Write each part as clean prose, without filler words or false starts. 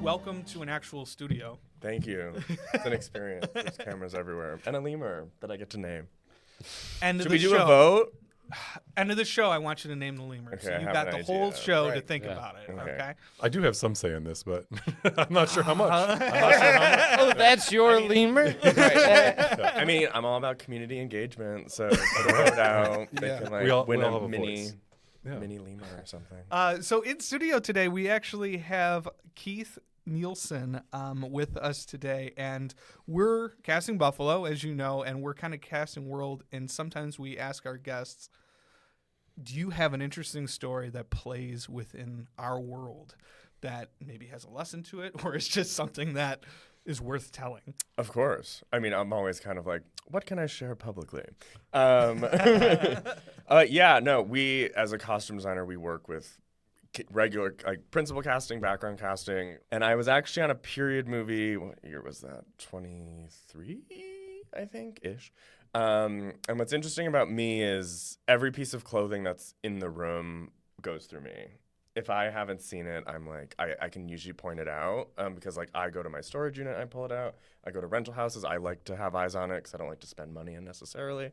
welcome to an actual studio. Thank you. It's an experience. There's cameras everywhere. And a lemur that I get to name. Should we do a vote? End of the show, I want you to name the lemur. Okay, so I you have got an the idea. whole show to Right. think about it. Okay. I do have some say in this, but I'm not sure how much. Oh, that's your lemur? I mean, I'm all about community engagement, so put a vote out. They can We all win have a a mini voice. Yeah. lemur or something. So in studio today, we actually have Keith Nielsen with us today, and we're casting Buffalo, as you know, and we're kind of casting world, and sometimes we ask our guests, do you have an interesting story that plays within our world that maybe has a lesson to it, or is just something that is worth telling? Of course. I mean, I'm always kind of like, what can I share publicly? We, as a costume designer, we work with regular, like, principal casting, background casting. And I was actually on a period movie. What year was that? 23, I think, ish. And what's interesting about me is every piece of clothing that's in the room goes through me. If I haven't seen it, I'm like, I can usually point it out because, like, I go to my storage unit, I pull it out. I go to rental houses. I like to have eyes on it because I don't like to spend money unnecessarily.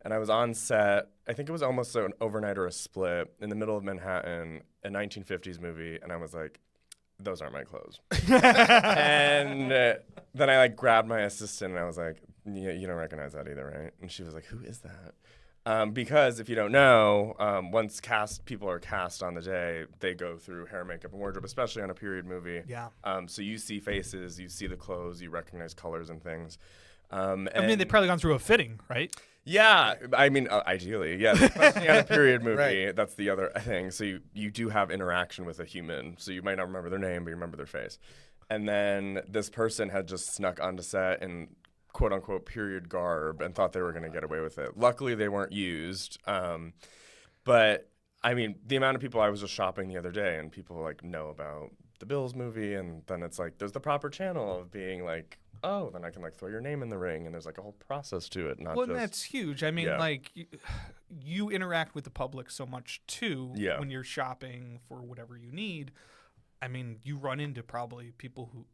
And I was on set, I think it was almost an overnight or a split in the middle of Manhattan, a 1950s movie, and I was like, those aren't my clothes. And then I, like, grabbed my assistant, and I was like, yeah, you don't recognize that either, right? And she was like, who is that? Because if you don't know, once people are cast on the day, they go through hair, makeup, and wardrobe, especially on a period movie. Yeah. So you see faces, you see the clothes, you recognize colors and things. I mean, they've probably gone through a fitting, right? Yeah, I mean, ideally, yeah. Especially on a period movie, Right. That's the other thing. So you do have interaction with a human. So you might not remember their name, but you remember their face. And then this person had just snuck onto set in quote-unquote period garb and thought they were going to get away with it. Luckily, they weren't used. But, I mean, the amount of people I was just shopping the other day and people, like, know about the Bills movie, and then it's like there's the proper channel of being like, oh, then I can, like, throw your name in the ring, and there's, like, a whole process to it, not Well, just... that's huge. I mean, Yeah. like, you interact with the public so much, too, Yeah. when you're shopping for whatever you need. I mean, you run into probably people who,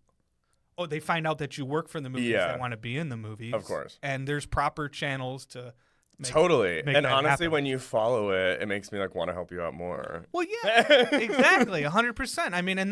they find out that you work for the movies. Yeah. They want to be in the movies. Of course. And there's proper channels to Totally. make And that honestly, happen. when you follow it, it makes me, like, want to help you out more. Well, yeah, exactly, 100%. I mean,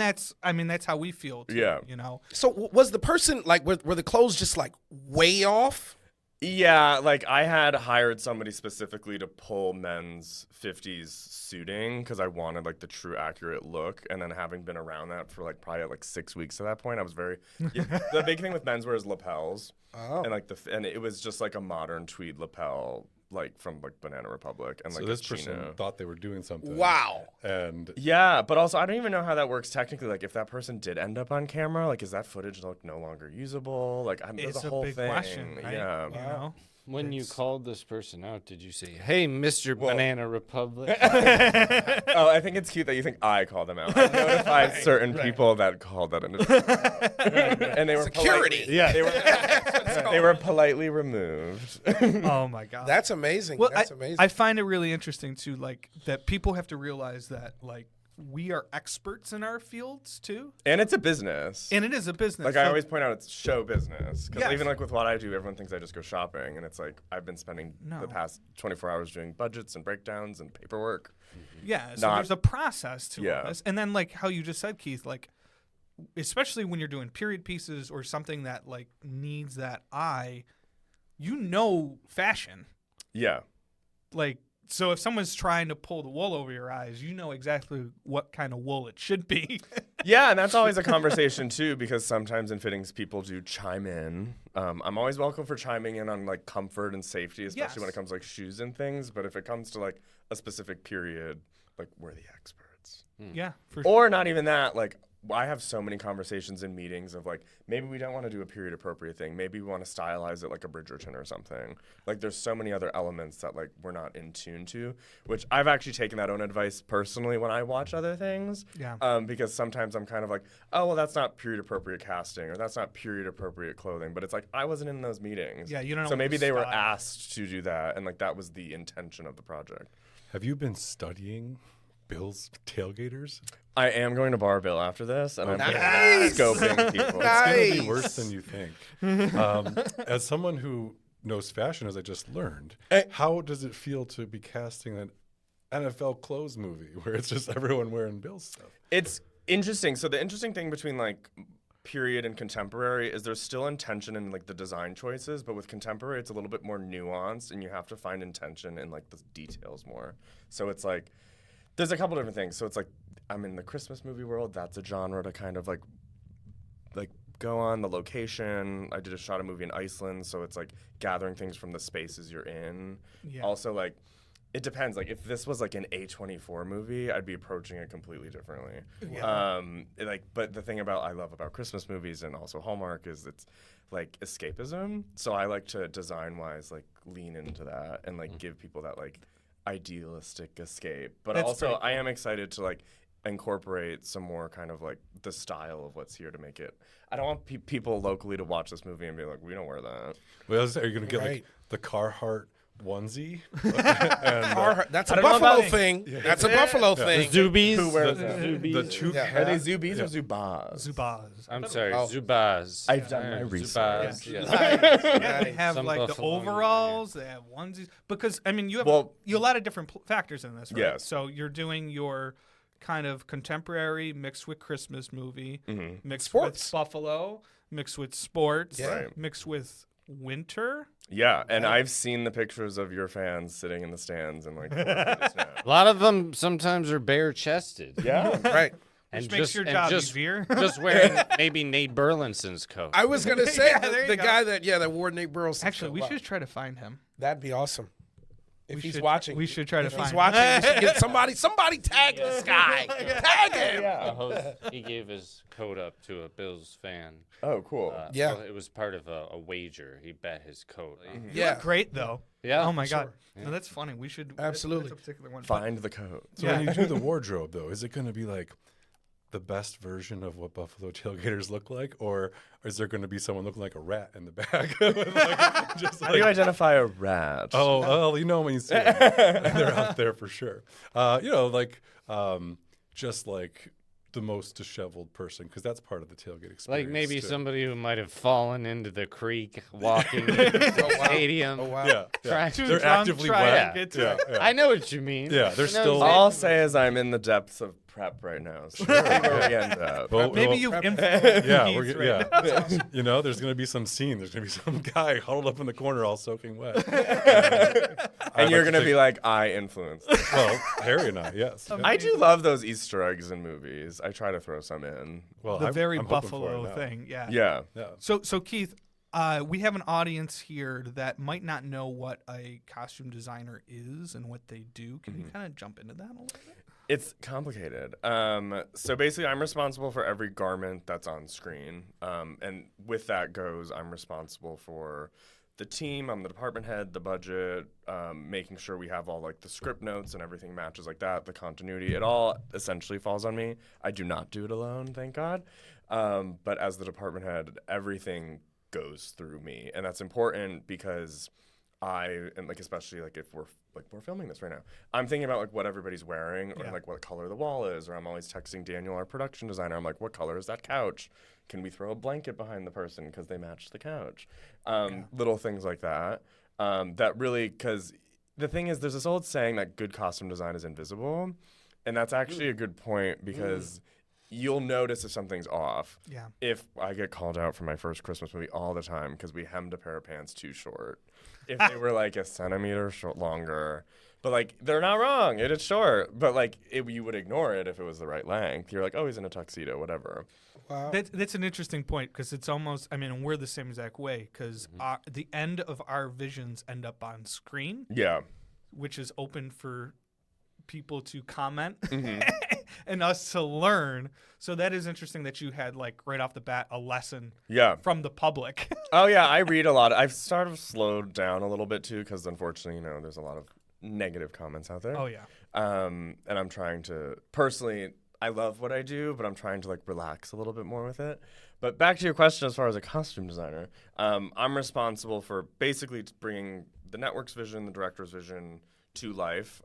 that's how we feel, too, Yeah. you know? So was the person, like, were the clothes just, like, way off? Yeah, like, I had hired somebody specifically to pull men's 50s suiting because I wanted, like, the true accurate look. And then having been around that for, like, probably, like, 6 weeks at that point, I was very... the big thing with menswear is lapels. Oh. And, like, and it was just, like, a modern tweed lapel, like, from, like, Banana Republic. And, So like, this a person chino. thought they were doing something. Wow. And Yeah, but also I don't even know how that works technically. Like, if that person did end up on camera, like, is that footage, like, no longer usable? Like, there's It's a whole big thing. question, right? Yeah. You know? When you called this person out, did you say, "Hey, Mr. Banana Republic"? Oh, I think it's cute that you think I called them out. I notified certain people that called that individual. And they were Security. They were politely removed. Oh, my God. That's amazing. Well, That's amazing. I find it really interesting too, like that people have to realize that like we are experts in our fields too, And it's a business. and it is a business. Like, So- I always point out, it's show business. Because Yes. even, like, with what I do, everyone thinks I just go shopping. And it's like, I've been spending No. the past 24 hours doing budgets and breakdowns and paperwork. yeah. So not- there's a process to Yeah. all this, and then like how you just said, Keith, like especially when you're doing period pieces or something that like needs that eye, you know, fashion. Yeah. Like, so if someone's trying to pull the wool over your eyes, you know exactly what kind of wool it should be. Yeah, and that's always a conversation too, because sometimes in fittings people do chime in. I'm always welcome for chiming in on, like, comfort and safety, especially when it Yes. comes to, like, shoes and things. But if it comes to, like, a specific period, like, we're the experts. Yeah, for sure. Or not even that, like, I have so many conversations in meetings of, like, maybe we don't want to do a period appropriate thing. Maybe we want to stylize it like a Bridgerton or something. Like, there's so many other elements that, like, we're not in tune to, which I've actually taken that own advice personally when I watch other things. Yeah. Because sometimes I'm kind of like, oh, well, that's not period appropriate casting or that's not period appropriate clothing. But it's like, I wasn't in those meetings. Yeah, you don't know So what maybe the they were style asked to do that. And, like, that was the intention of the project. have you been studying Bill's tailgaters? I am going to Bar Bill after this, and I'm Nice. scoping people. Nice. It's going to be worse than you think. As someone who knows fashion, as I just learned, how does it feel to be casting an NFL clothes movie where it's just everyone wearing Bill's stuff? It's interesting. So the interesting thing between like period and contemporary is there's still intention in like the design choices, but with contemporary it's a little bit more nuanced, and you have to find intention in like the details more. So it's like there's a couple different things. So it's like I'm in the Christmas movie world. That's a genre to kind of like go on. The location. I did a shot a movie in Iceland, so it's like gathering things from the spaces you're in. Yeah. Also, like it depends. Like if this was like an A24 movie, I'd be approaching it completely differently. Yeah. But the thing I love about Christmas movies and also Hallmark is it's like escapism. So I like to design wise like lean into that and like give people that like idealistic escape. But That's also pretty cool. I am excited to like incorporate some more kind of like the style of what's here to make it. I don't want people locally to watch this movie and be like, we don't wear that. Well, are you going to get Right. like the Carhartt onesie? That's a I don't know Buffalo about- thing. That's a Buffalo thing. Zoobies. Who wears the that? Zoobies. The two Yeah. Are they Zoobies or Zubaz? Zubaz. I'm sorry, Oh. Zubaz. I've done my Zubaz, research. yes. They have Some like the Buffalo New overalls. They have onesies. Because I mean, you have Well- a lot of different factors in this, right? Yes. So you're doing your kind of contemporary mixed with Christmas movie, mixed Sports. with Buffalo, mixed with sports, Yeah. Right. mixed with winter. Yeah, and I've seen the pictures of your fans sitting in the stands and like the snow. A lot of them sometimes are bare chested. Yeah. Right. Which makes your job easier. just wearing maybe Nate Burleson's coat. I was gonna say Yeah, there you the go. guy that wore Nate Burleson. Actually, we should try to find him. That'd be awesome. If We he's should- watching, we should try to if find he's him. watching, we should get somebody tag this guy. Tag him. The host, he gave his coat up to a Bills fan. Oh, cool. Yeah. Well, it was part of a wager. He bet his coat. Yeah. Great though. Yeah. Oh my god. Yeah. No, that's funny. We should Absolutely. That's a particular one. Find the coat. So when you do the wardrobe, though, is it going to be like the best version of what Buffalo tailgaters look like, or is there going to be someone looking like a rat in the back? With, like, just How do you identify a rat? oh, well, you know when you see them. They're out there for sure. Just like the most disheveled person, because that's part of the tailgate experience. Like maybe too. somebody who might have fallen into the creek walking to the stadium. Oh wow. Yeah, yeah. Too They're drunk actively trying wet. to get to Yeah, it. yeah. I know what you mean. Yeah, they're You know still- what I'm All I'll say is I'm in the depths of prep right now. So we'll see where we end up. Well, Maybe well, you've influenced Yeah, Keith we're, right yeah. now. You know, there's going to be some scene. There's going to be some guy huddled up in the corner, all soaking wet. And you're going to be like, I influenced. well, Harry and I, yes. Yeah. I do love those Easter eggs in movies. I try to throw some in. Well, The very I'm hoping for it Buffalo now. thing. Yeah. Yeah. Yeah. So Keith, we have an audience here that might not know what a costume designer is and what they do. Can you kind of jump into that a little bit? It's complicated. So basically, I'm responsible for every garment that's on screen. And with that goes, I'm responsible for the team. I'm the department head, the budget, making sure we have all like the script notes and everything matches like that, the continuity. It all essentially falls on me. I do not do it alone, thank God. But as the department head, everything goes through me. And that's important because and like especially like if we're filming this right now, I'm thinking about like what everybody's wearing or Yeah. like what color the wall is, or I'm always texting Daniel, our production designer. I'm like, what color is that couch? Can we throw a blanket behind the person because they match the couch? Little things like that. That really, because the thing is, there's this old saying that good costume design is invisible, and that's actually a good point because you'll notice if something's off. Yeah. If I get called out for my first Christmas movie all the time because we hemmed a pair of pants too short. If they were like a centimeter longer, but like they're not wrong, it is short. But like you would ignore it if it was the right length. You're like, oh, he's in a tuxedo, whatever. Wow. That's an interesting point because it's almost, I mean, we're the same exact way because the end of our visions end up on screen, Yeah, which is open for people to comment and us to learn. So that is interesting that you had like right off the bat a lesson yeah. from the public. Oh yeah, I read a lot. I've sort of slowed down a little bit too because unfortunately, there's a lot of negative comments out there. Oh yeah. And I'm trying to personally, I love what I do, but I'm trying to like relax a little bit more with it. But back to your question, as far as a costume designer, I'm responsible for basically bringing the network's vision, the director's vision to life.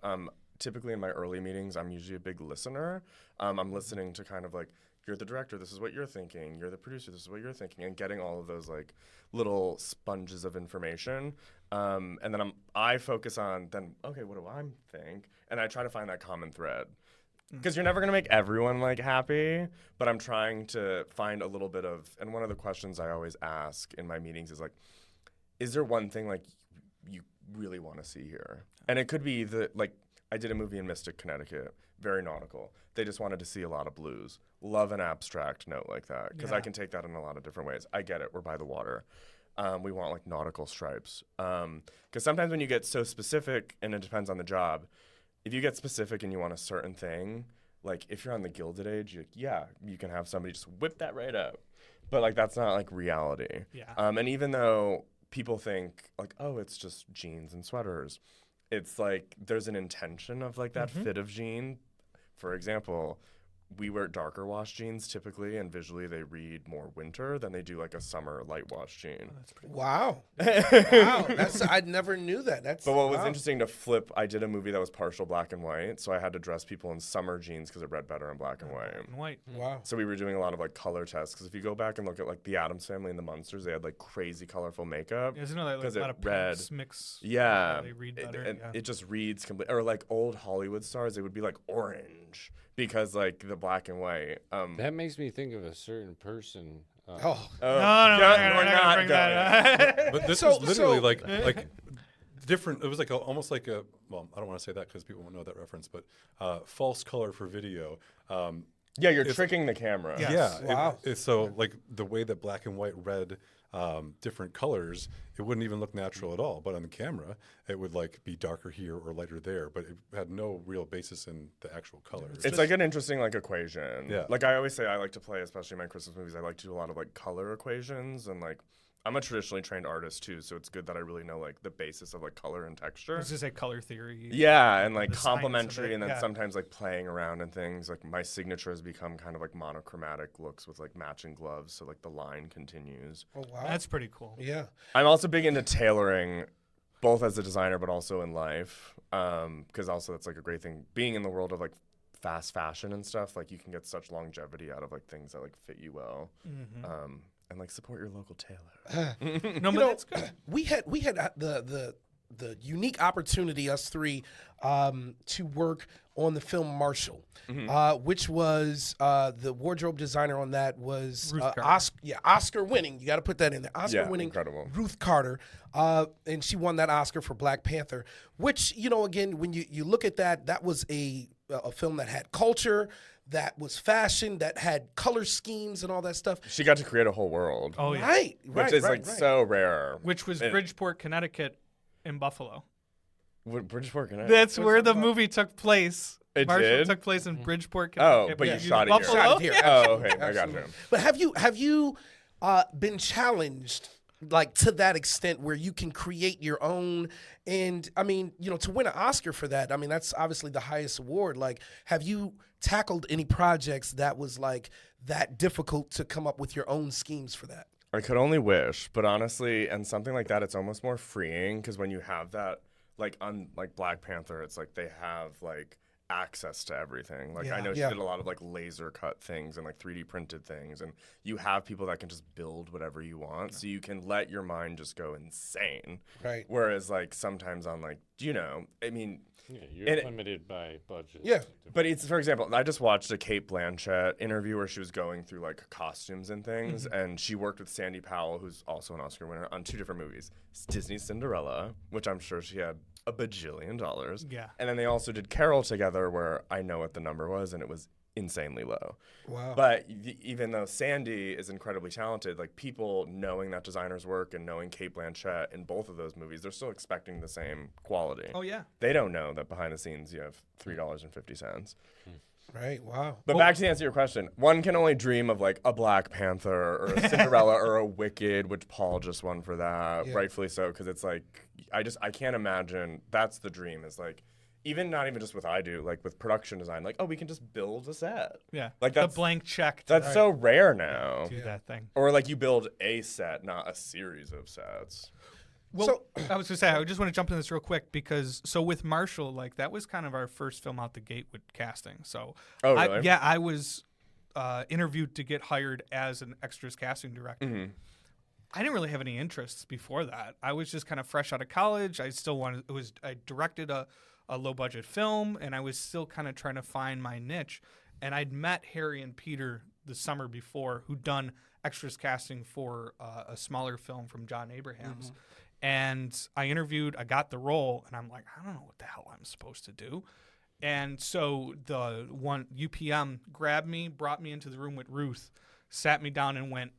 typically in my early meetings, I'm usually a big listener. I'm listening to kind of like, you're the director, this is what you're thinking. You're the producer, this is what you're thinking, and getting all of those like little sponges of information. And then I focus on then, okay, what do I think? And I try to find that common thread. Because you're never going to make everyone like happy, but I'm trying to find a little bit of, and one of the questions I always ask in my meetings is like, is there one thing like you really want to see here? And it could be like, I did a movie in Mystic, Connecticut, very nautical. They just wanted to see a lot of blues. Love an abstract note like that, because I can take that in a lot of different ways. I get it, we're by the water. We want like nautical stripes. Because sometimes when you get so specific, and it depends on the job, if you get specific and you want a certain thing, like if you're on the Gilded Age, you can have somebody just whip that right out. But like that's not like reality. Yeah. And even though people think like, oh, it's just jeans and sweaters, it's like there's an intention of like that fit of jean. For example, we wear darker wash jeans typically, and visually they read more winter than they do like a summer light wash jean. That's pretty Wow. Wow. I never knew that. But what was interesting to flip, I did a movie that was partial black and white, so I had to dress people in summer jeans because it read better in black and white. white. Wow. So we were doing a lot of like color tests, because if you go back and look at like the Addams Family and the Munsters, they had like crazy colorful makeup. Isn't it like Because a lot it of read- pinks mix? Yeah, They read better. and yeah. it just reads complete. Or like old Hollywood stars, they would be like orange because like the black and white. That makes me think of a certain person. Oh. No, we're we're not not bring going. that up. But this So- is literally so- like different. It was like almost like a, well, I don't want to say that because people won't know that reference, but false color for video. Yeah, you're tricking the camera. Yeah. Yeah. Wow. So like the way that black and white read different colors, it wouldn't even look natural at all. But on the camera, it would like be darker here or lighter there, but it had no real basis in the actual colors. It's like an interesting like equation. Yeah. Like I always say, I like to play, especially in my Christmas movies, I like to do a lot of like color equations, and like I'm a traditionally trained artist too, so it's good that I really know like the basis of like color and texture. This is a color theory. Yeah, and like The science of complementary, it, and then yeah. sometimes like playing around and things. Like my signature has become kind of like monochromatic looks with like matching gloves, so like the line continues. Oh, wow. That's pretty cool. Yeah. I'm also big into tailoring, both as a designer but also in life, because also that's like a great thing. Being in the world of like fast fashion and stuff, like you can get such longevity out of like things that like fit you well, and like support your local tailor. No, but that's good. We had the unique opportunity, us three, to work on the film Marshall, which was the wardrobe designer on that was Ruth Carter. Oscar winning. You got to put that in there. Oscar winning, incredible. Ruth Carter, and she won that Oscar for Black Panther. Which again, when you look at that, that was a film that had culture, that was fashion, that had color schemes and all that stuff. She got to create a whole world, Oh yeah. Right, which is like so rare. Which was And- Bridgeport, Connecticut, in Buffalo. Bridgeport, Connecticut. That's where the movie took place. It Marshall did? took place in Bridgeport, Oh, Connecticut. but you used shot it here. Buffalo. Shot it here. Oh, Absolutely, okay, I got absolutely. you. But have you been challenged like to that extent where you can create your own? And I mean, to win an Oscar for that, I mean, that's obviously the highest award. Like, have you tackled any projects that was like that difficult to come up with your own schemes for that? I could only wish, but honestly, and something like that, it's almost more freeing, because when you have that, like on like Black Panther, it's like they have like access to everything. Like I know she Yeah. did a lot of like laser cut things and like 3D printed things, and you have people that can just build whatever you want, so you can let your mind just go insane. Right. Whereas like sometimes on like, I mean, Yeah, you're And it- limited by budget. Yeah. but it's, for example, I just watched a Kate Blanchett interview where she was going through like costumes and things, and she worked with Sandy Powell, who's also an Oscar winner, on 2 different movies. It's Disney's Cinderella, which I'm sure she had a bajillion dollars. Yeah. And then they also did Carol together, where I know what the number was, and it was insanely low. Wow. But even though Sandy is incredibly talented, like people knowing that designer's work and knowing Kate Blanchett in both of those movies, they're still expecting the same quality. Oh yeah. They don't know that behind the scenes you have $3.50. Right. Wow. But back to answer your question, one can only dream of like a Black Panther or a Cinderella or a Wicked, which Paul just won for that, Yeah. rightfully so, because it's like I can't imagine. That's the dream. Is like not even just what I do, like with production design, like we can just build a set. Yeah. Like the that's blank check. To That's so rare now. do that thing. Or like you build a set, not a series of sets. Well, I was gonna say I just want to jump in this real quick because with Marshall, like that was kind of our first film out the gate with casting. So Oh, really? I was interviewed to get hired as an extras casting director. Mm-hmm. I didn't really have any interests before that. I was just kind of fresh out of college. I still wanted. I directed a low budget film, and I was still kind of trying to find my niche. And I'd met Harry and Peter the summer before, who'd done extras casting for a smaller film from John Abrahams. Mm-hmm. And I interviewed, I got the role, and I'm like, I don't know what the hell I'm supposed to do. And so the one UPM grabbed me, brought me into the room with Ruth, sat me down and went,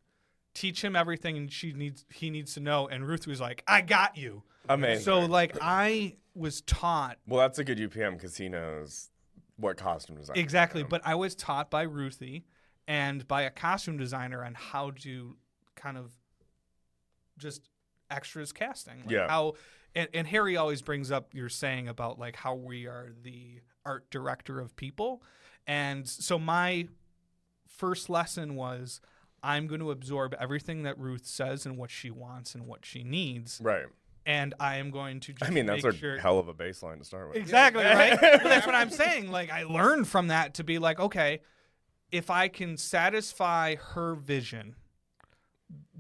teach him everything he needs to know. And Ruth was like, I got you. Amazing. So like I was taught. Well, that's a good UPM because he knows what costume design. Exactly. But I was taught by Ruthie and by a costume designer on how to kind of just extras casting. Like Yeah. How, and Harry always brings up your saying about like how we are the art director of people. And so my first lesson was I'm going to absorb everything that Ruth says and what she wants and what she needs. Right. And I am going to just That's make a sure. hell of a baseline to start with. Exactly, right? But that's what I'm saying. Like, I learned from that to be like, okay, if I can satisfy her vision,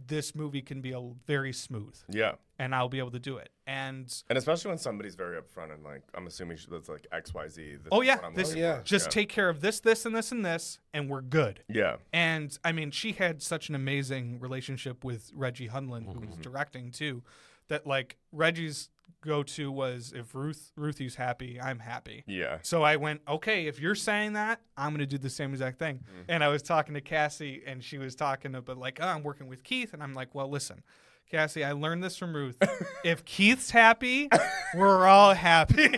this movie can be very smooth, Yeah. and I'll be able to do it. And especially when somebody's very upfront and like, I'm assuming that's like XYZ. just take care of this, this, and this, and this, and we're good. Yeah. And I mean, she had such an amazing relationship with Reggie Hunlin, who was directing too, that like Reggie's go-to was if Ruthie's happy, I'm happy. Yeah. So I went, okay, if you're saying that, I'm going to do the same exact thing. And I was talking to Cassie, and she was talking about like, oh, I'm working with Keith. And I'm like, well, listen, Cassie, I learned this from Ruth. If Keith's happy, we're all happy.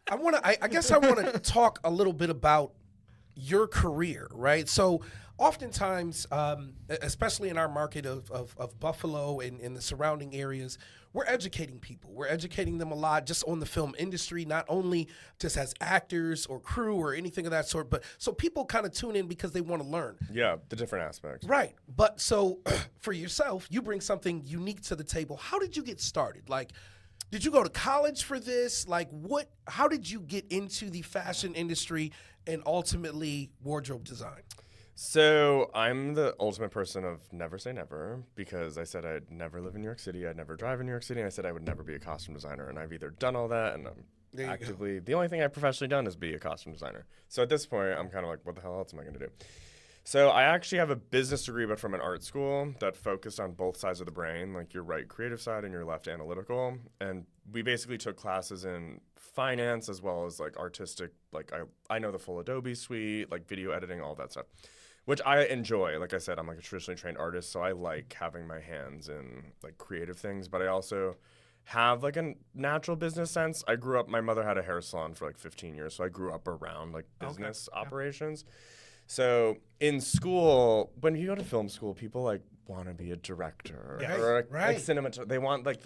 I guess I want to talk a little bit about your career, right? So oftentimes, especially in our market of Buffalo and in the surrounding areas, we're educating people. We're educating them a lot just on the film industry, not only just as actors or crew or anything of that sort, but so people kind of tune in because they want to learn. Yeah, the different aspects. Right. But so for yourself, you bring something unique to the table. How did you get started? Like, did you go to college for this? Like, how did you get into the fashion industry and ultimately wardrobe design? So I'm the ultimate person of never say never, because I said I'd never live in New York City, I'd never drive in New York City, and I said I would never be a costume designer. And I've either done all that, and I'm actively, the only thing I've professionally done is be a costume designer. So at this point, I'm kind of like, what the hell else am I going to do? So I actually have a business degree, but from an art school that focused on both sides of the brain, like your right creative side and your left analytical. And we basically took classes in finance as well as like artistic, like I know the full Adobe suite, like video editing, all that stuff, which I enjoy. Like I said, I'm like a traditionally trained artist, so I like having my hands in like creative things, but I also have like a natural business sense. I grew up, my mother had a hair salon for like 15 years, so I grew up around like business operations. So in school, when you go to film school, people like want to be a director or like cinema. They want like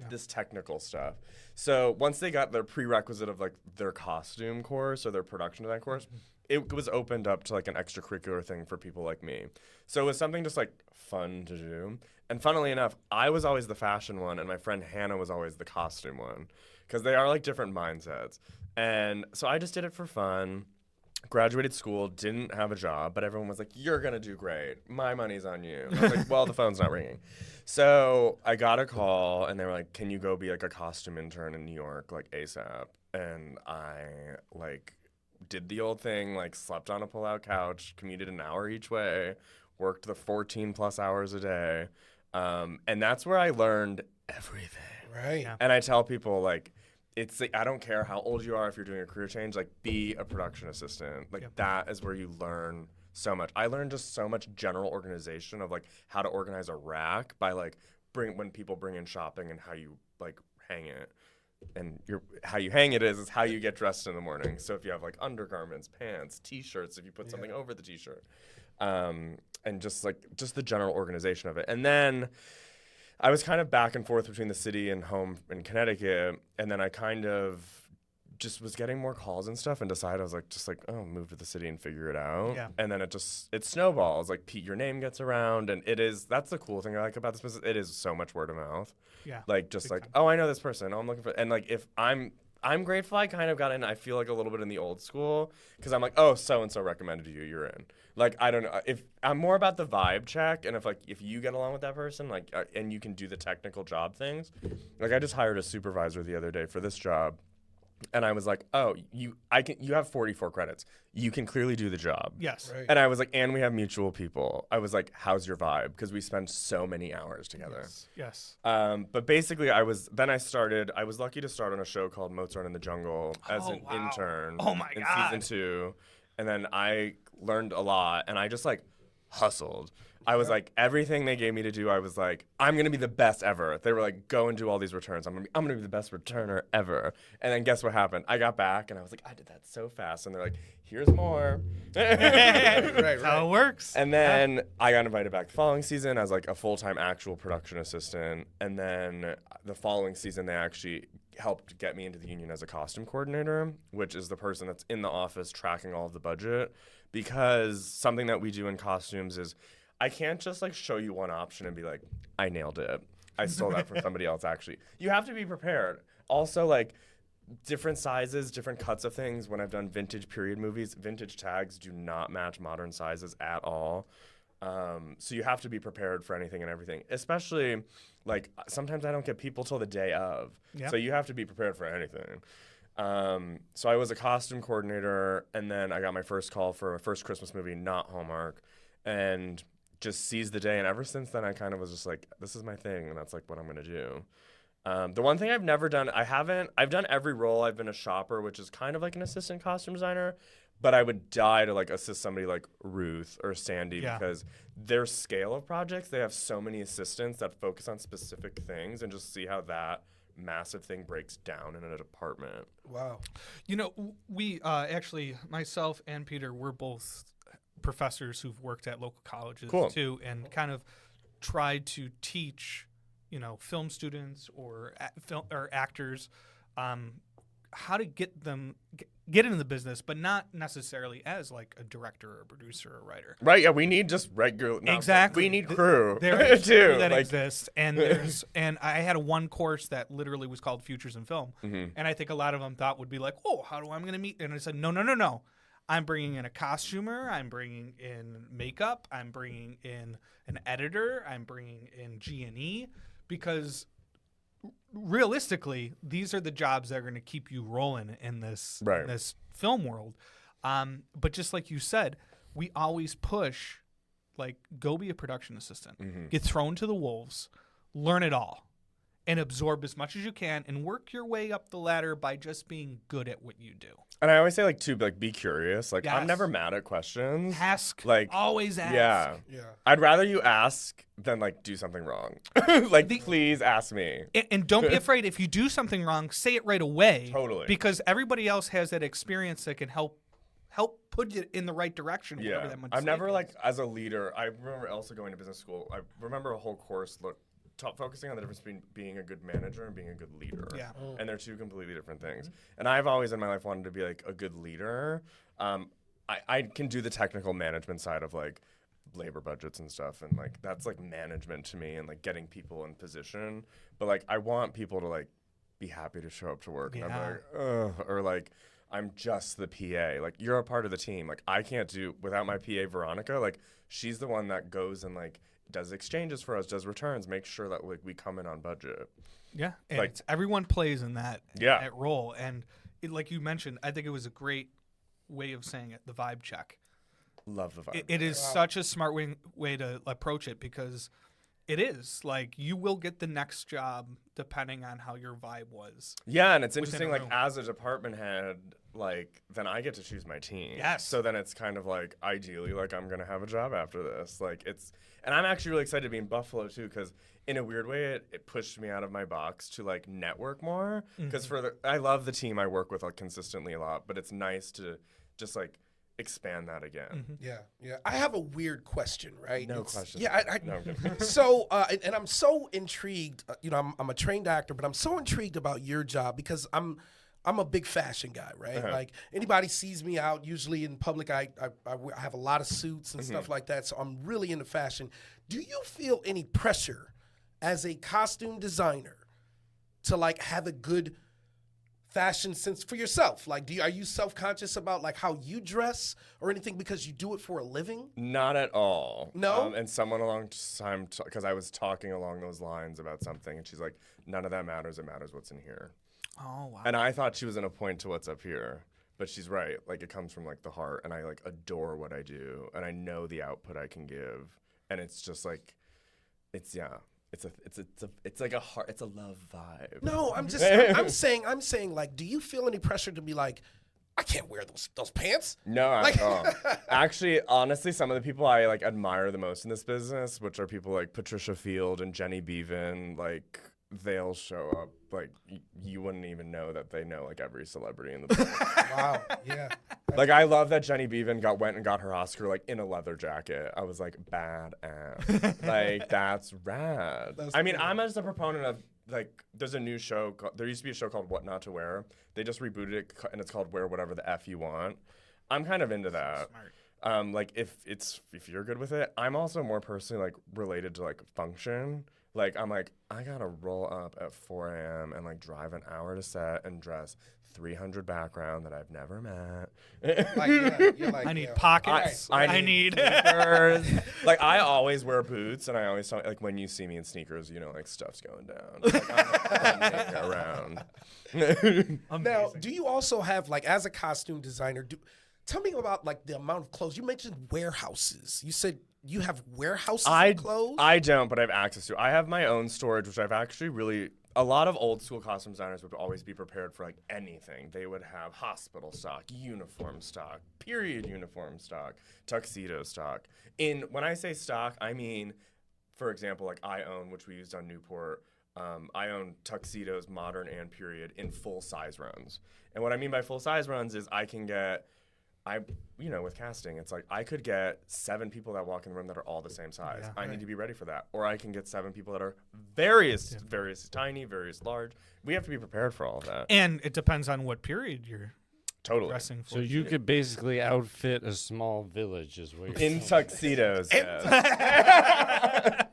this technical stuff. So once they got their prerequisite of like their costume course or their production design course, it was opened up to like an extracurricular thing for people like me. So it was something just like fun to do. And funnily enough, I was always the fashion one, and my friend Hannah was always the costume one, because they are like different mindsets. And so I just did it for fun. Graduated school, didn't have a job, but everyone was like, you're going to do great. My money's on you. And I was like, well, the phone's not ringing. So I got a call, and they were like, can you go be like a costume intern in New York, like ASAP? And I like did the old thing, like slept on a pull-out couch, commuted an hour each way, worked the 14 plus hours a day. And that's where I learned everything. Right. Yeah. And I tell people like, it's like, I don't care how old you are if you're doing a career change, like be a production assistant. Like that is where you learn so much. I learned just so much general organization of like how to organize a rack by like when people bring in shopping and how you like hang it. And how you hang it is how you get dressed in the morning. So if you have like undergarments, pants, t-shirts, if you put something over the t-shirt, and just the general organization of it. And then I was kind of back and forth between the city and home in Connecticut, and then I kind of just was getting more calls and stuff and decided I was like, oh, move to the city and figure it out. Yeah. And then it snowballs. Like, Pete, your name gets around, and that's the cool thing I like about this business. It is so much word of mouth. Yeah. Like, just Big like, time. oh, I know this person. Oh, I'm looking for, and like, if I'm grateful I kind of got in, I feel like a little bit in the old school, because I'm like, oh, so-and-so recommended you, you're in. Like, I don't know, if I'm more about the vibe check, and if you get along with that person, like, and you can do the technical job things. Like, I just hired a supervisor the other day for this job. And I was like, oh, you have 44 credits. You can clearly do the job. Yes. Right. And I was like, and we have mutual people. I was like, how's your vibe? Because we spend so many hours together. Yes. But basically, I was lucky to start on a show called Mozart in the Jungle as an wow. intern Oh my in God. season 2. And then I learned a lot, and I just like hustled. I was like, everything they gave me to do, I was like, I'm going to be the best ever. They were like, go and do all these returns. I'm going to be the best returner ever. And then guess what happened? I got back and I was like, I did that so fast. And they're like, here's more. Right. How it works. And then I got invited back the following season as like a full-time actual production assistant. And then the following season, they actually helped get me into the union as a costume coordinator, which is the person that's in the office tracking all of the budget. Because something that we do in costumes is I can't just like show you one option and be like, I nailed it. I stole that from somebody else, actually. You have to be prepared. Also, like, different sizes, different cuts of things. When I've done vintage period movies, vintage tags do not match modern sizes at all. So you have to be prepared for anything and everything. Especially, like, sometimes I don't get people till the day of. Yep. So you have to be prepared for anything. So I was a costume coordinator, and then I got my first call for my first Christmas movie, not Hallmark, and just seized the day. And ever since then, I kind of was just like, this is my thing, and that's like what I'm going to do. The one thing I've never done, I've done every role. I've been a shopper, which is kind of like an assistant costume designer, but I would die to like assist somebody like Ruth or Sandy because their scale of projects, they have so many assistants that focus on specific things, and just see how that massive thing breaks down in a department. Wow. You know, we actually, myself and Peter, we're both professors who've worked at local colleges too, and kind of tried to teach, you know, film students or actors how to get into the business, but not necessarily as like a director or a producer or a writer. Right? Yeah, we need just regular. Exactly. We need crew. There is too. crew that like, exists, and I had one course that literally was called Futures in Film, and I think a lot of them thought would be like, oh, how do I'm going to meet? And I said, no. I'm bringing in a costumer. I'm bringing in makeup. I'm bringing in an editor. I'm bringing in G&E, because realistically, these are the jobs that are going to keep you rolling in this film world. But just like you said, we always push, like, go be a production assistant. Get thrown to the wolves, learn it all, and absorb as much as you can, and work your way up the ladder by just being good at what you do. And I always say, like, be curious. Like, I'm Yes. never mad at questions. Ask. Like, Always ask. Yeah. Yeah. I'd rather you ask than, like, do something wrong. Like, please ask me. And don't be afraid. If you do something wrong, say it right away. Totally. Because everybody else has that experience that can help put you in the right direction. Yeah. That I've never, mistake like, is. as a leader, I remember also going to business school. I remember a whole course focusing on the difference between being a good manager and being a good leader. Yeah. And they're two completely different things. And I've always in my life wanted to be like a good leader. I can do the technical management side of like labor budgets and stuff, and like that's like management to me, and like getting people in position. But like I want people to like be happy to show up to work. And I'm like, ugh, or like I'm just the PA. Like, you're a part of the team. Like, I can't do without my PA Veronica. Like, she's the one that goes and like does exchanges for us, does returns, makes sure that like we come in on budget. Yeah, and like- everyone plays in that Yeah. that role, and like you mentioned, I think it was a great way of saying it, the vibe check. Love the vibe. It is such a smart way to approach it, because it is like you will get the next job depending on how your vibe was. Yeah, and it's within interesting, a like, room. as a department head, like, then I get to choose my team. Yes. So then it's kind of like, ideally, like, I'm going to have a job after this. Like, and I'm actually really excited to be in Buffalo, too, because in a weird way, it pushed me out of my box to, like, network more. Because I love the team I work with, like, consistently a lot, but it's nice to just, like, expand that again. Yeah. I have a weird question, right? No question. Yeah. No, I'm kidding. So, and I'm so intrigued. I'm a trained actor, but I'm so intrigued about your job because I'm I'm a big fashion guy, right? Like anybody sees me out, usually in public, I have a lot of suits and stuff like that. So I'm really into fashion. Do you feel any pressure as a costume designer to like have a good fashion sense for yourself? Like, are you self-conscious about like how you dress or anything because you do it for a living? Not at all. No? And someone along time, because I was talking along those lines about something, and she's like, none of that matters. It matters what's in here. Oh, wow. And I thought she was going to point to what's up here. But she's right. Like, it comes from, like, the heart. And I, like, adore what I do. And I know the output I can give. And it's just, like, it's like a heart. It's a love vibe. No, I'm saying, like, do you feel any pressure to be like, I can't wear those pants? No, Like- actually, honestly, some of the people I like admire the most in this business, which are people like Patricia Field and Jenny Beavan, like they'll show up like you wouldn't even know that they know like every celebrity in the business. Wow, yeah. Like I love that Jenny Beavan went and got her Oscar like in a leather jacket. I was like badass. Like that's rad. I mean, I'm just a proponent of like there's a new show. There used to be a show called What Not to Wear. They just rebooted it and it's called Wear Whatever the F You Want. I'm kind of into that. Smart. Like if you're good with it, I'm also more personally like related to like function. Like I'm like I gotta roll up at 4 a.m. and like drive an hour to set and dress 300 background that I've never met. Like, yeah, you're like, I need yeah. pockets. I need. sneakers. Like I always wear boots, and I always talk, like when you see me in sneakers, you know, like stuff's going down. Like, I'm around. Now, do you also have like as a costume designer? Tell me about like the amount of clothes. You mentioned warehouses. You said you have warehouses of clothes? I don't, but I have access to. I have my own storage, which I've actually really. A lot of old school costume designers would always be prepared for like anything. They would have hospital stock, uniform stock, period uniform stock, tuxedo stock. When I say stock, I mean, for example, like I own, which we used on Newport. I own tuxedos, modern and period, in full size runs. And what I mean by full size runs is I can get. With casting, it's like I could get 7 people that walk in the room that are all the same size. Yeah, I need to be ready for that. Or I can get 7 people that are various tiny, various large. We have to be prepared for all of that. And it depends on what period you're Totally. dressing for. So you could basically outfit a small village, is what you're In saying. tuxedos, yes.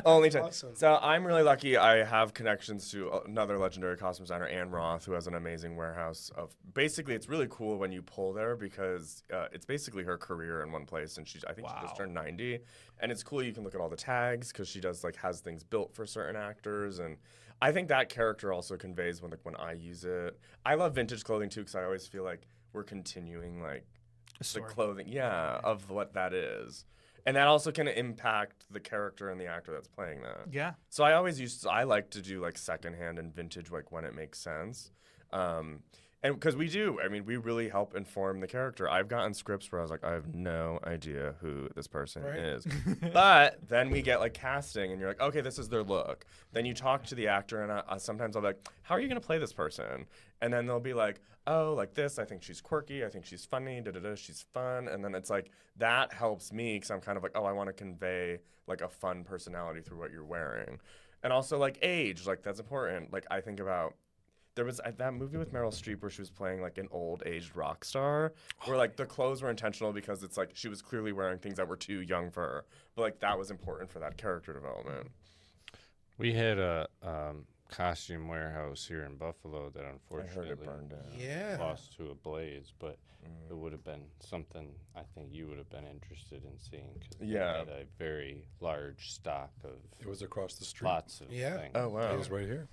Only time. Awesome. So I'm really lucky. I have connections to another legendary costume designer, Ann Roth, who has an amazing warehouse of. Basically, it's really cool when you pull there because it's basically her career in one place, and I think she just turned 90, and it's cool. You can look at all the tags because she does has things built for certain actors, and I think that character also conveys when I use it. I love vintage clothing too because I always feel like we're continuing the clothing, of what that is. And that also can impact the character and the actor that's playing that. Yeah. So I like to do secondhand and vintage when it makes sense. And because we really help inform the character. I've gotten scripts where I was like, I have no idea who this person is. But then we get casting and you're like, okay, this is their look. Then you talk to the actor and sometimes I'll be like, how are you going to play this person? And then they'll be like, oh, like this, I think she's quirky, I think she's funny, she's fun. And then it's that helps me because I'm kind of I want to convey a fun personality through what you're wearing. And also age, that's important. I think about, there was that movie with Meryl Streep where she was playing an old aged rock star where the clothes were intentional because it's she was clearly wearing things that were too young for her. But that was important for that character development. We had a costume warehouse here in Buffalo that I heard unfortunately it burned down. Yeah. lost to a blaze, but it would have been something I think you would have been interested in seeing because they had a very large stock of It was across the street. lots of things. Oh, wow. It was right here.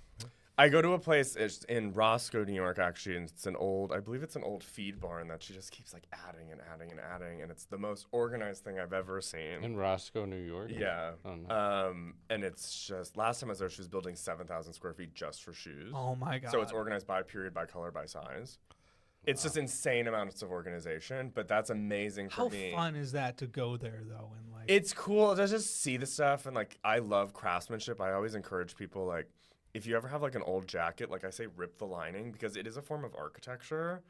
I go to a place in Roscoe, New York, actually, and it's I believe it's an old feed barn that she just keeps adding and adding and adding, and it's the most organized thing I've ever seen. In Roscoe, New York? Yeah. Oh, no. And it's just, last time I was there, she was building 7,000 square feet just for shoes. Oh my God. So it's organized by period, by color, by size. It's just insane amounts of organization, but that's amazing for me. How fun is that to go there though? And It's cool to just see the stuff, and I love craftsmanship. I always encourage people if you ever have an old jacket, I say, rip the lining because it is a form of architecture.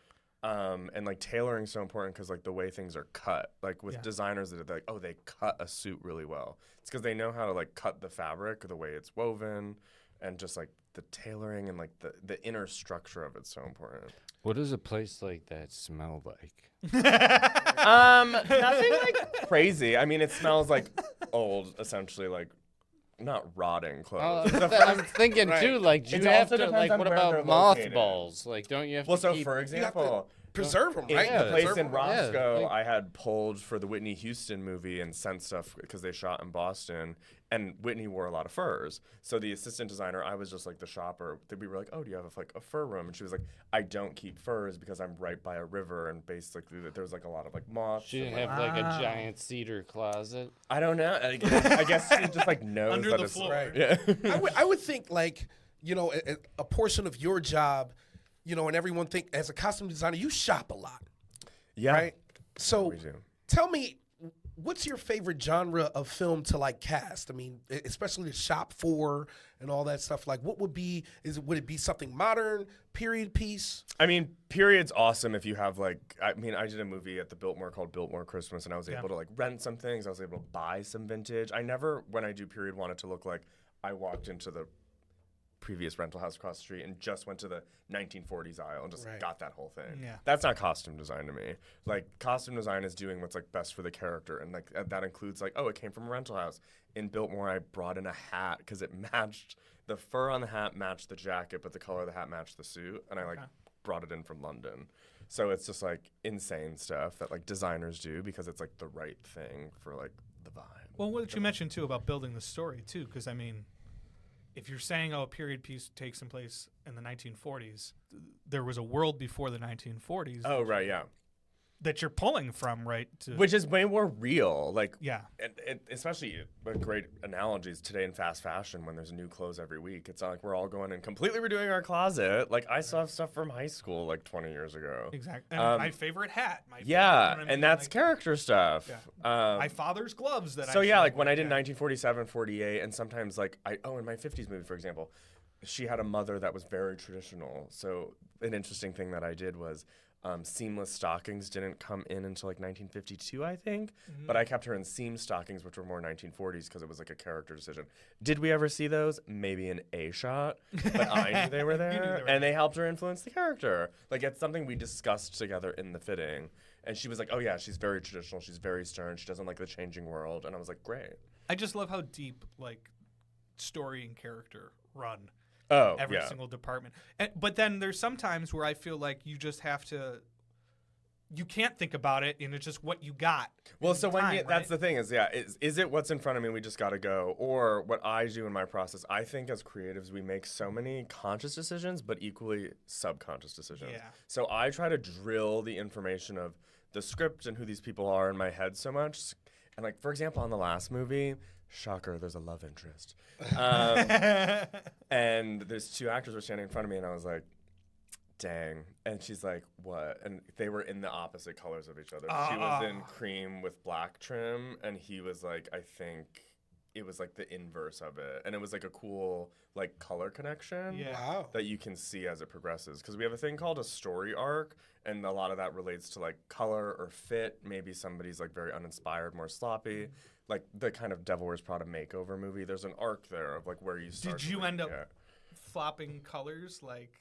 And tailoring is so important because the way things are cut, with designers that are they cut a suit really well. It's because they know how to cut the fabric, the way it's woven. and just like the tailoring and like the inner structure of it's so important. What does a place like that smell like? Nothing like crazy. I mean, it smells like old, essentially, like not rotting clothes. I'm thinking Right. too, like, do It you have also to, depends like, on what where about they're located. mothballs? Like, don't you have Well, to so keep... for You have to example, preserve them, in right? Yeah. the place Preserve in 'em. Roscoe, like- I had pulled for the Whitney Houston movie and sent stuff because they shot in Boston, and Whitney wore a lot of furs. So the assistant designer, I was just like the shopper. We were like, "Oh, do you have like a fur room?" And she was like, "I don't keep furs because I'm right by a river, and basically there's like a lot of like moths." She and, didn't like, have, like, a giant cedar closet. I don't know. I guess she just like knows Under that the it's floor. Right. Yeah. I would think like, you know, a portion of your job, you know, and everyone think as a costume designer, you shop a lot, Yeah. right? So We do. tell me, what's your favorite genre of film to like cast? I mean, especially to shop for and all that stuff. Like, what would it be something modern, period piece? I mean, period's awesome if you have like, I mean, I did a movie at the Biltmore called Biltmore Christmas, and I was able to like rent some things. I was able to buy some vintage. I never, when I do period, want it to look like I walked into the previous rental house across the street and just went to the 1940s aisle and just Right. got that whole thing. Yeah. That's not costume design to me. Like, costume design is doing what's like best for the character, and like that includes like, oh, it came from a rental house. In Biltmore, I brought in a hat because it matched, the fur on the hat matched the jacket, but the color of the hat matched the suit, and I like brought it in from London. So it's just like insane stuff that like designers do because it's like the right thing for like the vibe. Well, what you mentioned too about building the story too, because I mean, if you're saying, oh, a period piece takes in place in the 1940s, there was a world before the 1940s Oh, right, yeah. that you're pulling from, right? To, Which is way more real. Like, yeah, and especially with great analogies today in fast fashion when there's new clothes every week. It's not like we're all going and completely redoing our closet. Like, I still have stuff from high school like 20 years ago. exactly. And my favorite hat. My favorite, Yeah, you know what I mean? and that's Like, character stuff. my father's gloves that So I yeah, showed like when I did yeah. 1947, 48, and sometimes like in my 50s movie, for example, she had a mother that was very traditional. So an interesting thing that I did was seamless stockings didn't come in until like 1952, I think. But I kept her in seam stockings, which were more 1940s because it was like a character decision. Did we ever see those? Maybe in a shot, but I knew they were there, and they helped her influence the character. Like it's something we discussed together in the fitting. And she was like, "Oh yeah, she's very traditional. She's very stern. She doesn't like the changing world." And I was like, "Great." I just love how deep like story and character run Oh, every yeah. single department. But then there's some times where I feel like you just have to. You can't think about it, and it's just what you got. Well, at so the when time, you, that's right? the thing is it what's in front of me? We just got to go, or what I do in my process. I think as creatives, we make so many conscious decisions, but equally subconscious decisions. Yeah. So I try to drill the information of the script and who these people are in my head so much. And like, for example, on the last movie, shocker, there's a love interest. And there's two actors were standing in front of me, and I was like, dang. And she's like, what? And they were in the opposite colors of each other. She was in cream with black trim, and he was like, I think it was like the inverse of it. And it was like a cool like color connection Yeah. Wow. that you can see as it progresses. Because we have a thing called a story arc, and a lot of that relates to like color or fit. Maybe somebody's like very uninspired, more sloppy. Like the kind of Devil Wears Prada makeover movie. There's an arc there of like where you start. Did you to end up get- flopping colors like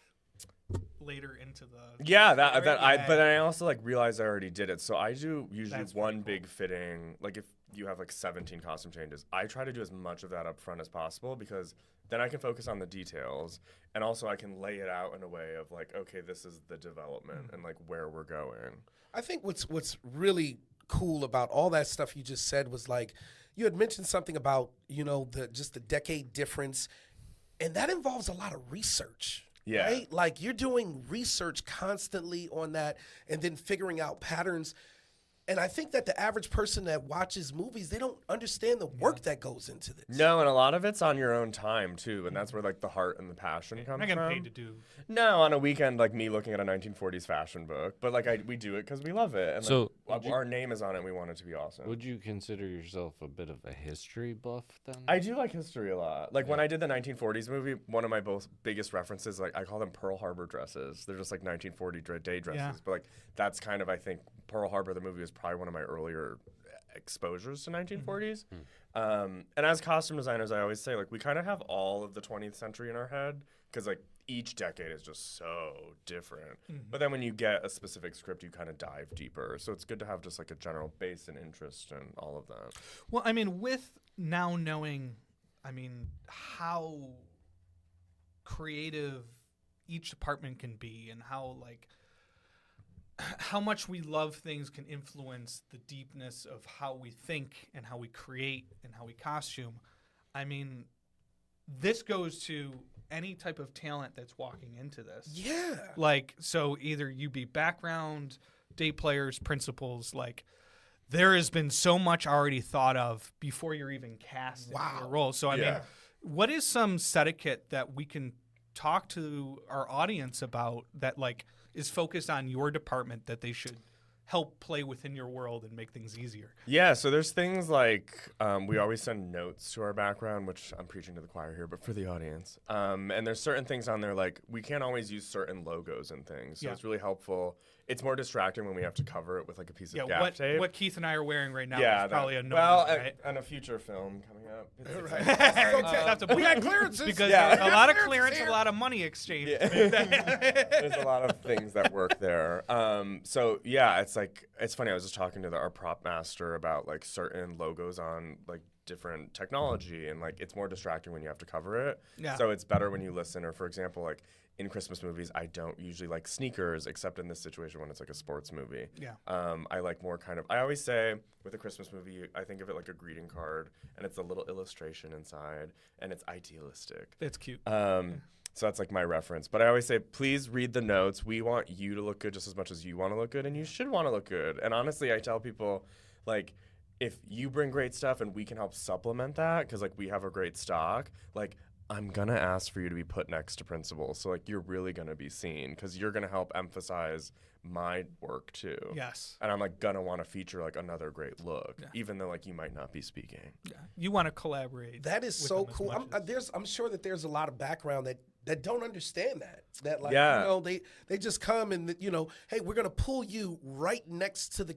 later into the? Yeah, story? but I also like realized I already did it. So I do usually That's one pretty cool. big fitting. Like if you have like 17 costume changes, I try to do as much of that up front as possible because then I can focus on the details, and also I can lay it out in a way of like, okay, this is the development and like where we're going. I think what's really cool about all that stuff you just said was like you had mentioned something about, you know, the decade difference, and that involves a lot of research. Yeah. Right? Like you're doing research constantly on that and then figuring out patterns. And I think that the average person that watches movies, they don't understand the work that goes into this. No, and a lot of it's on your own time too, and that's where like the heart and the passion comes I'm not getting from. paid to do. No, on a weekend like me looking at a 1940s fashion book, but like we do it because we love it, and So, like, would you- our name is on it. And we want it to be awesome. Would you consider yourself a bit of a history buff then? I do like history a lot. Like when I did the 1940s movie, one of my biggest references, like I call them Pearl Harbor dresses. They're just like 1940 day dresses, Yeah. but like that's kind of I think Pearl Harbor the movie was probably one of my earlier exposures to 1940s. And as costume designers, I always say, like, we kind of have all of the 20th century in our head because, like, each decade is just so different. But then when you get a specific script, you kind of dive deeper. So it's good to have just, like, a general base and interest in all of that. Well, I mean, with now knowing, I mean, how creative each department can be and how, like, how much we love things can influence the deepness of how we think and how we create and how we costume. I mean, this goes to any type of talent that's walking into this. Yeah. Like, so either you be background, day players, principals, like, there has been so much already thought of before you're even cast into a role. So, I mean, what is some set etiquette that we can talk to our audience about that, like, is focused on your department that they should help play within your world and make things easier? Yeah, so there's things like we always send notes to our background, which I'm preaching to the choir here, but for the audience. And there's certain things on there, like we can't always use certain logos and things. So it's really helpful. It's more distracting when we have to cover it with like a piece of gaff tape. What Keith and I are wearing right now is probably a no. Right? And a future film coming up. We had clearances. Because a lot of clearance, a lot of money exchange. There's a lot of things that work there. So yeah, it's funny. I was just talking to our prop master about like certain logos on like different technology, and like it's more distracting when you have to cover it. Yeah. So it's better when you listen. Or for example, like in Christmas movies, I don't usually like sneakers, except in this situation when it's like a sports movie. Yeah. I like more kind of. I always say with a Christmas movie, I think of it like a greeting card, and it's a little illustration inside, and it's idealistic. It's cute. So that's like my reference. But I always say, please read the notes. We want you to look good just as much as you want to look good, and you should want to look good. And honestly, I tell people, like, if you bring great stuff and we can help supplement that, because like we have a great stock, like I'm gonna ask for you to be put next to principal. So like you're really gonna be seen because you're gonna help emphasize my work too. Yes. And I'm like gonna want to feature like another great look, even though like you might not be speaking. Yeah. You want to collaborate. That is so cool. I'm sure that there's a lot of background that don't understand that like, you know, they just come and, you know, hey, we're going to pull you right next to the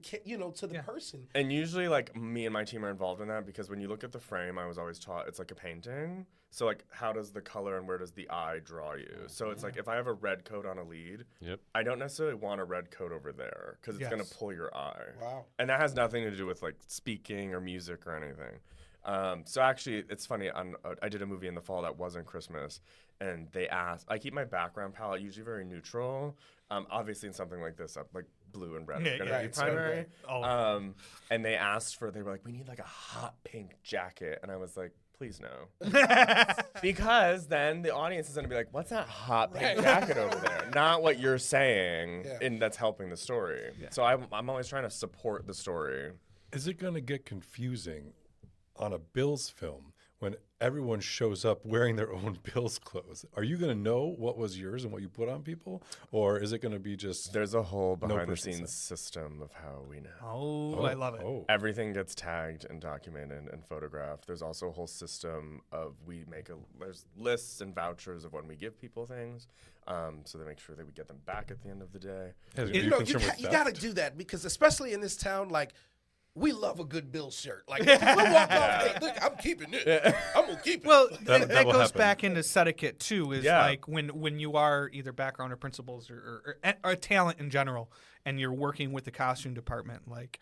person. And usually like me and my team are involved in that because when you look at the frame, I was always taught it's like a painting. So like how does the color and where does the eye draw you? So it's like if I have a red coat on a lead, I don't necessarily want a red coat over there because it's going to pull your eye. Wow. And that has nothing to do with like speaking or music or anything. So actually, it's funny. I did a movie in the fall that wasn't Christmas, and they asked. I keep my background palette usually very neutral. Obviously, in something like this, like blue and red are going to be primary. And they asked for. They were like, "We need like a hot pink jacket," and I was like, "Please no," because then the audience is going to be like, "What's that hot pink jacket over there?" Not what you're saying, and that's helping the story. So I'm always trying to support the story. Is it going to get confusing on a Bills film when everyone shows up wearing their own Bills clothes? Are you going to know what was yours and what you put on people? Or is it going to be just... There's a whole behind-the-scenes system of how we know. Oh, I love it. Oh. Everything gets tagged and documented and photographed. There's also a whole system of there's lists and vouchers of when we give people things, so they make sure that we get them back at the end of the day. You got to do that because especially in this town, like, we love a good Bills shirt. Like, we'll walk off, hey, look, I'm keeping it. I'm going to keep it. Well, that goes back into set etiquette, too, is like when you are either background or principals or talent in general, and you're working with the costume department, like,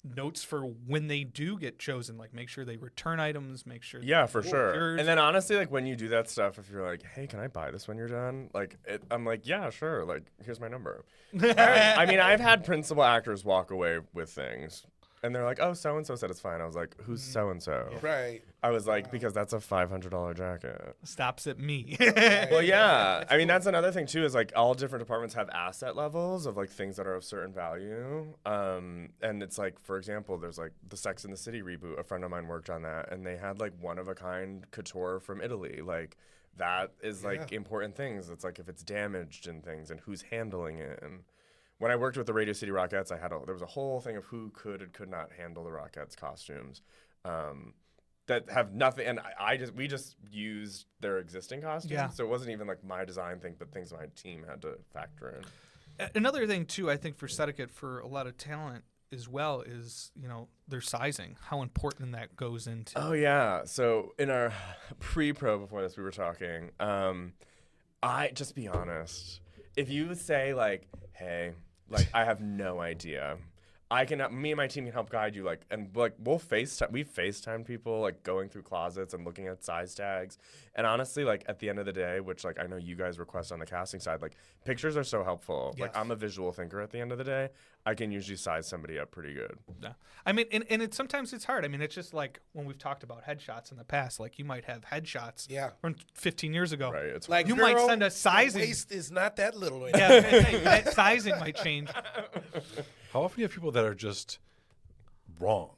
notes for when they do get chosen, like, make sure they return items, make sure. Yeah, for sure. And then, honestly, like, when you do that stuff, if you're like, hey, can I buy this when you're done? Like, I'm like, yeah, sure. Like, here's my number. I mean, I've had principal actors walk away with things. And they're like, oh, so-and-so said it's fine. I was like, who's so-and-so? Yeah. Right. I was like, because that's a $500 jacket. Stops at me. Well, yeah. I mean, that's another thing, too, is like all different departments have asset levels of like things that are of certain value. And it's like, for example, there's like the Sex and the City reboot. A friend of mine worked on that. And they had like one-of-a-kind couture from Italy. Like that is like important things. It's like if it's damaged and things and who's handling it. And when I worked with the Radio City Rockettes, there was a whole thing of who could and could not handle the Rockettes costumes that have nothing. And we just used their existing costumes. Yeah. So it wasn't even like my design thing, but things my team had to factor in. Another thing, too, I think for set etiquette for a lot of talent as well is, their sizing, how important that goes into. Oh yeah. So in our pre-pro before this, we were talking. I just be honest. If you say like, "Hey, like I have no idea," me and my team can help guide you. We'll FaceTime. We've FaceTimed people like going through closets and looking at size tags. And honestly, like at the end of the day, which like I know you guys request on the casting side, like pictures are so helpful. Yes. Like I'm a visual thinker at the end of the day. I can usually size somebody up pretty good. Yeah. I mean, and sometimes it's hard. I mean, it's just like when we've talked about headshots in the past, like you might have headshots from 15 years ago. Right. It's Like you girl, might send a sizing. The waist is not that little. Yeah, that sizing might change. How often do you have people that are just wrong?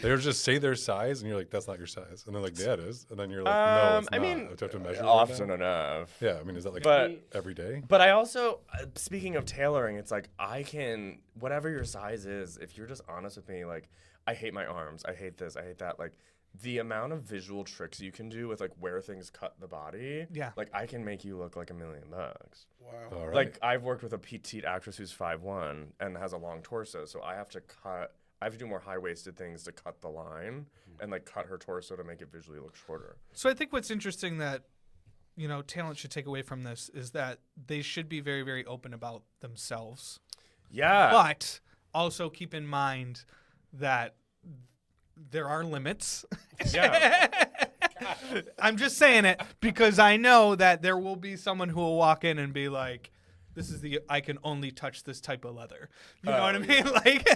They just say their size, and you're like, "That's not your size," and they're like, "Yeah, it is," and then you're like, "No, it's not." I mean, Do I have to measure it often now? enough. Yeah, I mean, is that like But- every day? But I also, speaking of tailoring, it's like whatever your size is, if you're just honest with me, like, I hate my arms, I hate this, I hate that. Like, the amount of visual tricks you can do with, like, where things cut the body, like, I can make you look like $1 million. Wow. All right. Like, I've worked with a petite actress who's 5'1" and has a long torso, so I have to do more high-waisted things to cut the line and, like, cut her torso to make it visually look shorter. So I think what's interesting that, talent should take away from this is that they should be very, very open about themselves. Yeah. But also keep in mind that there are limits. Yeah. I'm just saying it because I know that there will be someone who will walk in and be like, I can only touch this type of leather. You know what I mean? Like,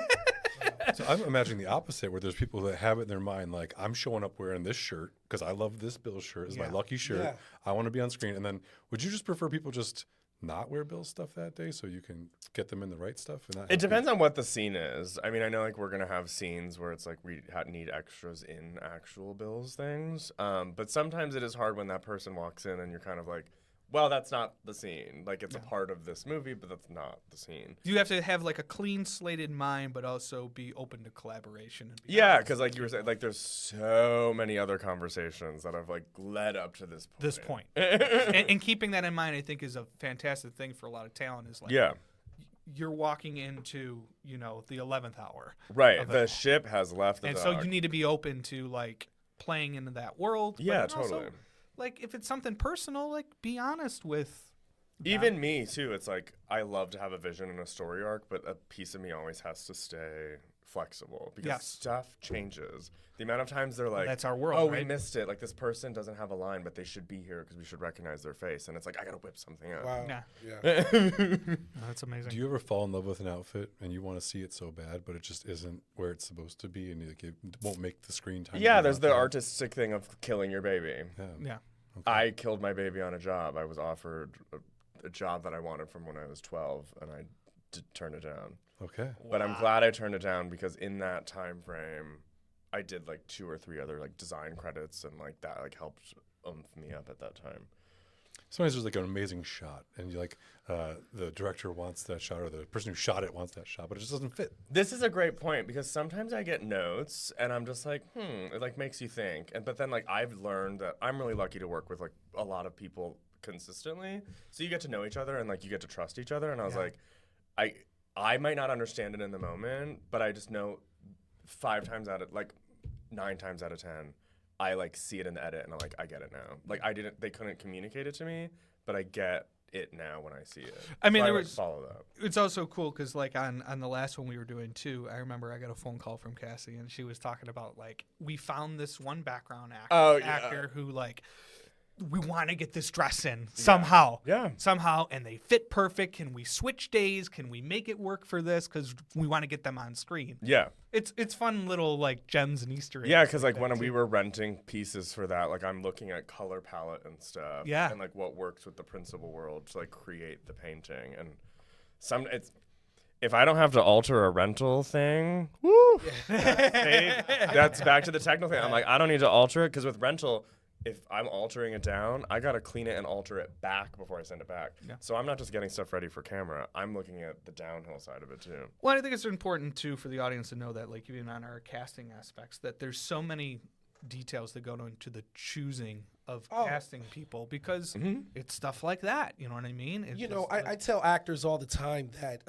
So I'm imagining the opposite, where there's people that have it in their mind, like, I'm showing up wearing this shirt because I love this Bill's shirt. It's my lucky shirt. Yeah. I want to be on screen. And then would you just prefer people just not wear Bill's stuff that day so you can get them in the right stuff? And It depends on what the scene is. I mean, I know like we're gonna have scenes where it's like we need extras in actual Bill's things, but sometimes it is hard when that person walks in and you're kind of like, well, that's not the scene. Like it's a part of this movie, but that's not the scene. you have to have like a clean slated mind, but also be open to collaboration. And be Yeah, because like you were saying, like there's so many other conversations that have like led up to this point. and keeping that in mind, I think, is a fantastic thing for a lot of talent. Is like, Yeah. you're walking into, the 11th hour. Right. of it The all. ship has left the And dock. so you need to be open to like playing into that world. but Yeah, then also, totally. like if it's something personal, like be honest with. Even me too. It's like I love to have a vision and a story arc, but a piece of me always has to stay flexible because Yes. stuff changes. The amount of times they're like, That's our world, "Oh, we right? missed it. Like this person doesn't have a line, but they should be here because we should recognize their face." And it's like I gotta whip something out. Wow. Yeah. Yeah. Oh, that's amazing. Do you ever fall in love with an outfit and you want to see it so bad, but it just isn't where it's supposed to be, and it won't make the screen time? Yeah, you there's want the there? artistic thing of killing your baby. yeah. I killed my baby on a job. I was offered a job that I wanted from when I was 12, and I turned it down. Okay. But I'm glad I turned it down because in that time frame, I did like 2 or 3 other like design credits, and like that like helped me up at that time. Sometimes there's like an amazing shot, and you like the director wants that shot, or the person who shot it wants that shot, but it just doesn't fit. This is a great point because sometimes I get notes and I'm just like, it like makes you think. But then like I've learned that I'm really lucky to work with like a lot of people consistently. So you get to know each other and like you get to trust each other. And I was like, I might not understand it in the moment, but I just know 9 times out of 10, I like see it in the edit and I'm like, I get it now. Like they couldn't communicate it to me, but I get it now when I see it. I mean, so there like, was follow that. It's also cool because like on the last one we were doing too, I remember I got a phone call from Cassie and she was talking about like we found this one background actor who like we want to get this dress in somehow. Yeah. Somehow, and they fit perfect. Can we switch days? Can we make it work for this? Because we want to get them on screen. Yeah. It's fun little like gems and Easter eggs. Yeah, because like when we were renting pieces for that, like I'm looking at color palette and stuff. Yeah. And like what works with the principal world to like create the painting. And if I don't have to alter a rental thing, woo, that's back to the technical thing. I'm like, I don't need to alter it because with rental, if I'm altering it down, I gotta clean it and alter it back before I send it back. Yeah. So I'm not just getting stuff ready for camera. I'm looking at the downhill side of it too. Well, I think it's important too for the audience to know that, like, even on our casting aspects, that there's so many details that go into the choosing of casting people because it's stuff like that. You know what I mean? I tell actors all the time that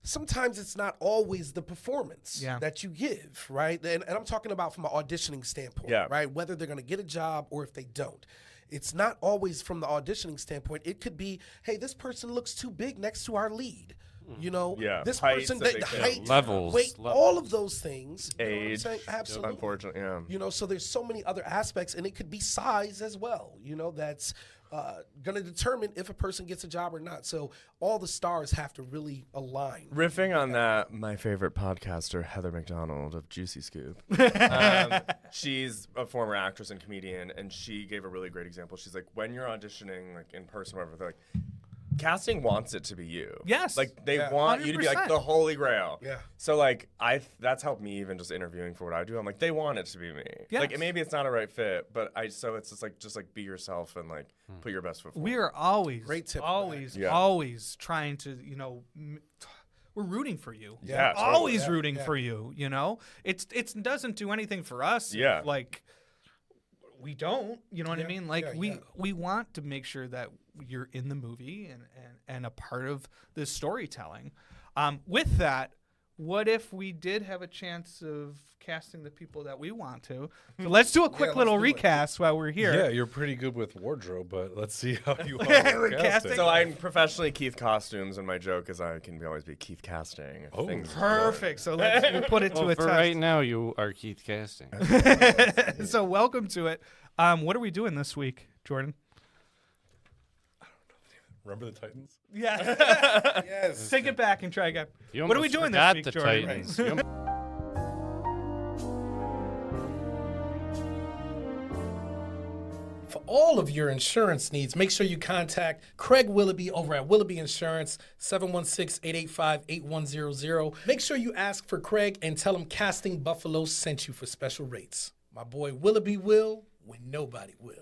sometimes it's not always the performance Yeah. that you give, right? And I'm talking about from an auditioning standpoint, Yeah. right? Whether they're going to get a job or if they don't. It's not always from the auditioning standpoint. It could be, hey, this person looks too big next to our lead. You know, Yeah. this Heights person, that the they can- height, Levels. weight, all of those things. You know what I'm Age. saying? Absolutely. Unfortunately, yeah. You know, so there's so many other aspects, and it could be size as well, you know, that's going to determine if a person gets a job or not. So all the stars have to really align. Riffing on that, my favorite podcaster, Heather McDonald of Juicy Scoop. She's a former actress and comedian, and she gave a really great example. She's like, when you're auditioning, like in person, or whatever, they're like, casting wants it to be you. Yes. Like they Yeah. want you to be like 100%. the holy grail. Yeah. So like that's helped me even just interviewing for what I do. I'm like, they want it to be me. Yes. Like maybe it's not a right fit, but so it's just like be yourself and like put your best foot forward. We are always, Great tip for always, that. Yeah. always trying to, we're rooting for you. Yeah, We're totally. always Yeah, rooting yeah. for you. You know, it doesn't do anything for us. if, Yeah. like we don't. You know what I Yeah, mean? Like yeah, we want to make sure that you're in the movie and a part of this storytelling. With that, what if we did have a chance of casting the people that we want to? So let's do a quick let's little do it. recast while we're here. Yeah, you're pretty good with wardrobe, but let's see how you are We're with casting. casting. So I'm professionally Keith Costumes, and my joke is I can always be Keith Casting. if Oh, things- Perfect. So let's put it to Well, a for test. right now, you are Keith Casting. So welcome to it. What are we doing this week, Jordan? Remember the Titans? Yeah. Yes. Take it back and try again. You What are we almost doing this forgot week, the Jordan? Titans. You For all of your insurance needs, make sure you contact Craig Willoughby over at Willoughby Insurance, 716-885-8100. Make sure you ask for Craig and tell him Casting Buffalo sent you for special rates. My boy Willoughby will when nobody will.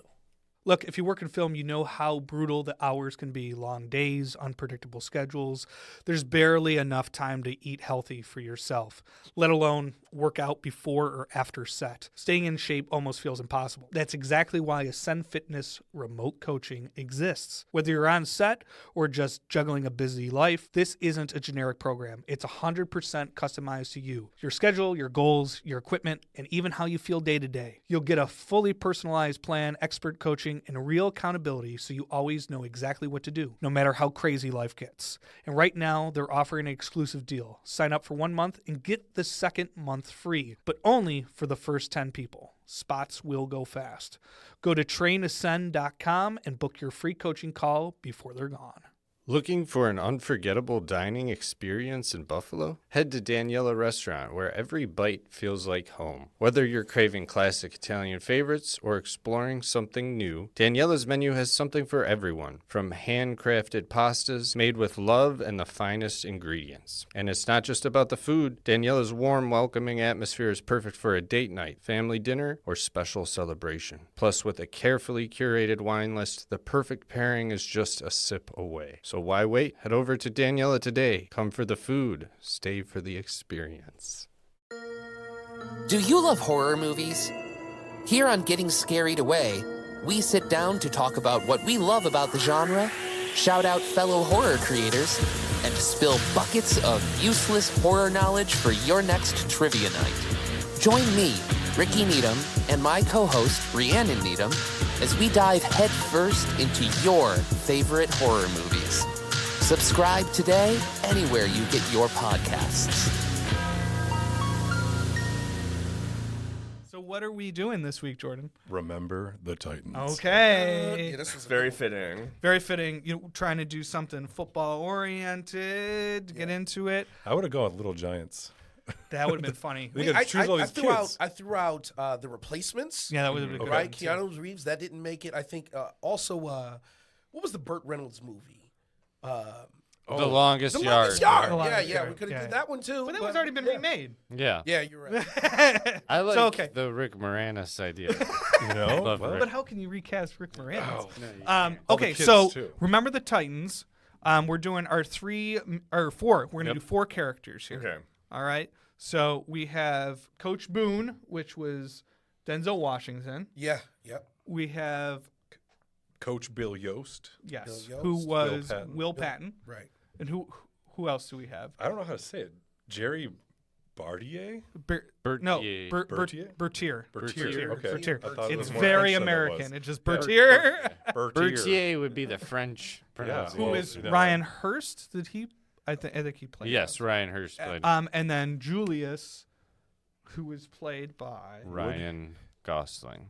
Look, if you work in film, you know how brutal the hours can be. Long days, unpredictable schedules. There's barely enough time to eat healthy for yourself, let alone work out before or after set. Staying in shape almost feels impossible. That's exactly why Ascend Fitness remote coaching exists. Whether you're on set or just juggling a busy life, this isn't a generic program. It's 100% customized to you, your schedule, your goals, your equipment, and even how you feel day to day. You'll get a fully personalized plan, expert coaching, and real accountability so you always know exactly what to do, no matter how crazy life gets. And right now, they're offering an exclusive deal. Sign up for 1 month and get the second month free, but only for the first 10 people. Spots will go fast. Go to trainascend.com and book your free coaching call before they're gone. Looking for an unforgettable dining experience in Buffalo? Head to Daniela Restaurant, where every bite feels like home. Whether you're craving classic Italian favorites or exploring something new, Daniela's menu has something for everyone, from handcrafted pastas made with love and the finest ingredients. And it's not just about the food. Daniela's warm, welcoming atmosphere is perfect for a date night, family dinner, or special celebration. Plus, with a carefully curated wine list, the perfect pairing is just a sip away. So why wait? Head over to Daniela today. Come for the food. Stay for the experience. Do you love horror movies? Here on Getting Scarried Away, we sit down to talk about what we love about the genre, shout out fellow horror creators, and spill buckets of useless horror knowledge for your next trivia night. Join me, Ricky Needham, and my co-host, Rhiannon Needham, as we dive headfirst into your favorite horror movies. Subscribe today anywhere you get your podcasts. So what are we doing this week, Jordan? Remember the Titans. Okay. Yeah, this was Very fitting. Very fitting. Trying to do something football oriented, get into it. I would have gone with Little Giants. That would have been funny. They gotta choose all these kids. I threw out the replacements. Yeah, that would have been good. Right, Keanu Reeves, that didn't make it. I think also, what was the Burt Reynolds movie? The Longest The Yard. Longest Yard. The Yeah, Longest yeah, Yard, we could yeah. have did that one too. But that one's already been remade. Yeah. Yeah, you're right. I like okay. the Rick Moranis idea. You know? Love What? Rick. But how can you recast Rick Moranis? All the Okay, kids, so too. remember the Titans. We're doing our four. We're gonna do 4 characters here. Okay. All right. So we have Coach Boone, which was Denzel Washington. Yeah, yep. We have Coach Bill Yost. yes, Bill who Yost. was Patton. Will Patton, Right. and who Who else do we have? I don't know how to say it. Jerry Bartier? No, Bertier. Bertier. Bertier. Okay. Bertier. I thought it It's was more very French than it American. was. It's just Bertier. Bertier would be the French pronunciation. Who Well, is no. Ryan Hurst? Did he? I think he played. Yes, Ryan Hurst played And then Julius, who was played by Ryan Gosling.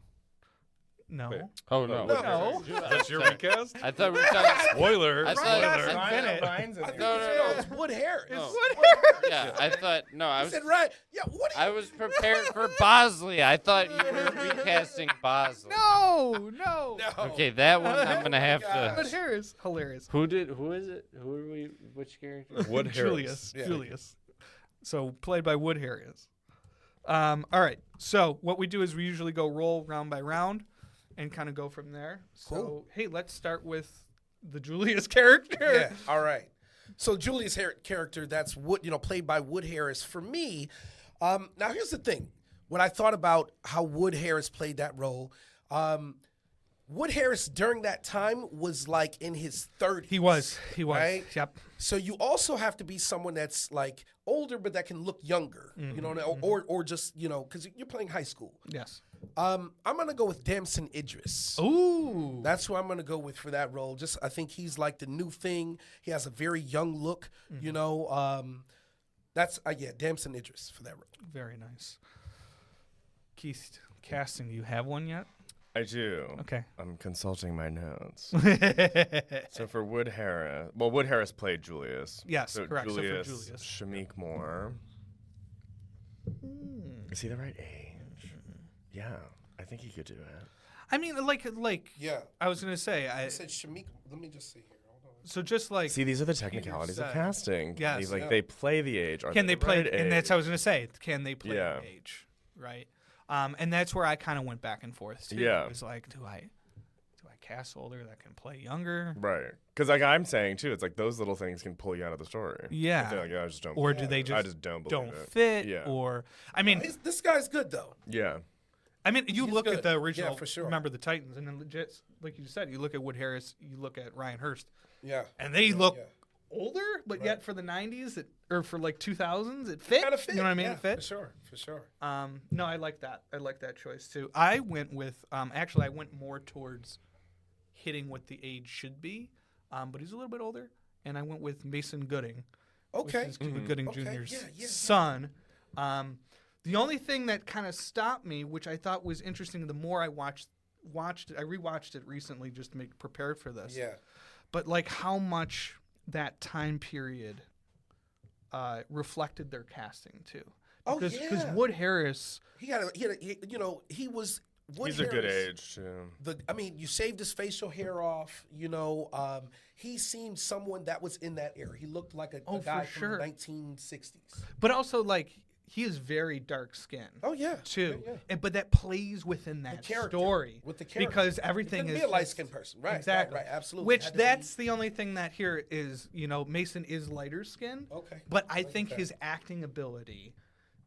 No. Wait. Oh, no. No. That's your recast? I thought we were talking... Spoiler. I thought... Ryan I- Bennett. Ryan's in I think there. no, it's Wood Harris. No. Wood Yeah, I thought... No, I I was... said right. Yeah, what? I was prepared for Bosley. I thought you were recasting Bosley. No. No. Okay, that one I'm going to have God. to... But Harris, hilarious. Who is it? Who are we... Which character? Wood Harris. Julius. Yeah. Julius. So played by Wood Harris. All right. So what we do is we usually go roll round by round, and kind of go from there. So Cool. hey, let's start with the Julius character. Yeah. All right. So Julius character, that's Wood, played by Wood Harris. For me, now here's the thing. When I thought about how Wood Harris played that role, Wood Harris during that time was like in his 30s. He was. Right? Yep. So you also have to be someone that's like older, but that can look younger, or just, because you're playing high school. Yes. I'm going to go with Damson Idris. Ooh. That's who I'm going to go with for that role. Just I think he's like the new thing. He has a very young look, That's Damson Idris for that role. Very nice. Keith, casting, do you have one yet? I do. Okay. I'm consulting my notes. So for Wood Harris, Wood Harris played Julius. Yes, so correct. So for Julius, Julius. Shamik Moore. Is he the right age? Yeah, I think he could do it. I mean, like Yeah. I was gonna say, I said Shamik. Let me just see here. Hold on. so just like See, these are the technicalities of said. casting. Yes. He's like Yeah. they play the age. Are can they the play? right And that's age? what I was gonna say. Can they play Yeah. the age? Right. And that's where I kind of went back and forth too. Yeah. It was like, do I cast older that can play younger? Right. Because like I'm saying too, it's like those little things can pull you out of the story. Yeah. If they're like, I just don't. Or believe do they it. just I just don't believe it. fit? Yeah. Or I mean, This guy's good though. Yeah. you he's look good. at the Yeah, original. for sure. Remember the Titans, and then legit, like you said, you look at Wood Harris, you look at Ryan Hurst, Yeah. and they look yeah. older, but yet for the '90s, or for like 2000s, it fit. Kind of fit. You know what I mean? Yeah, It fit. For sure. No, I like that. I like that choice too. I went with actually I went more towards hitting what the age should be, but he's a little bit older, and I went with Mason Gooding, Okay. which is Cuba Gooding Okay, Jr.'s yeah. son. The only thing that kind of stopped me, which I thought was interesting, the more I watched it, I rewatched it recently just to make prepared for this. Yeah. But like how much that time period reflected their casting too. Oh, Because yeah. Wood Harris. He was. Wood He's a good Harris, age too. You saved his facial hair off. He seemed someone that was in that era. He looked like a Oh, guy for from sure. the 1960s. But also, like, he is very dark skinned. Oh yeah, Too. Yeah, yeah. But that plays within that character, story. with the character. Because everything Couldn't is. be a light just- skinned person, right? Exactly. Right. Absolutely. Which Had to that's the only thing that here is, Mason is lighter skinned. Okay. But I Like think that. his acting ability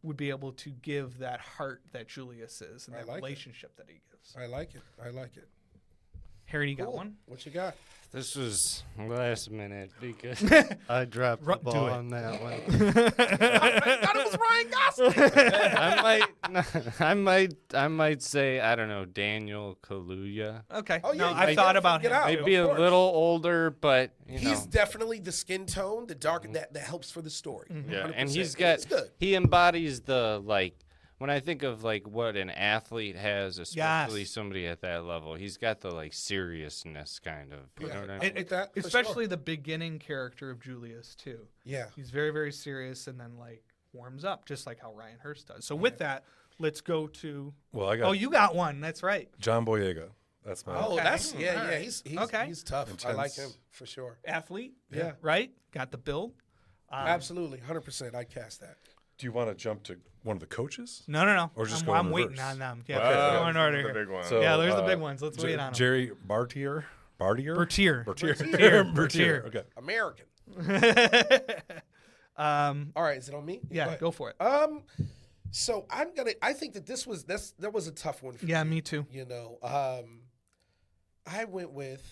would be able to give that heart that Julius is and I that like it. relationship that he gives. I like it. Harry, you got Cool. one? What you got? This was last minute because I dropped the Do ball it. on that one. I thought it was Ryan Gosling. I might say, I don't know, Daniel Kaluuya. Okay. Oh, yeah, no, you I can thought about get him. out. too. Maybe a course. little older, but He's definitely the skin tone, the dark that helps for the story. yeah, 100%. and he's good. he embodies the when I think of what an athlete has, especially somebody at that level, he's got the seriousness kind of. You know what I mean? With that, for Especially sure. the beginning character of Julius too. Yeah. He's very, very serious and then warms up, just like how Ryan Hurst does. So with that, let's go to. Well, I got You got one. That's right. John Boyega. That's my. Oh, Okay. that's All yeah. right. He's tough. I like him Intense. for sure. Athlete. Yeah. Right. Got the build. Absolutely, 100%. I'd cast that. Do you want to jump to one of the coaches? No. Or just I'm, go in I'm waiting reverse? on them. Yeah, Wow, let's go in order the here. big one. So, Yeah, there's the big ones. Let's wait on them. Jerry Bartier. Bertier. Bertier. Okay. American. Um, All right, is it on me? yeah, ahead. go for it. So I think that that was a tough one for Yeah, me. me too. I went with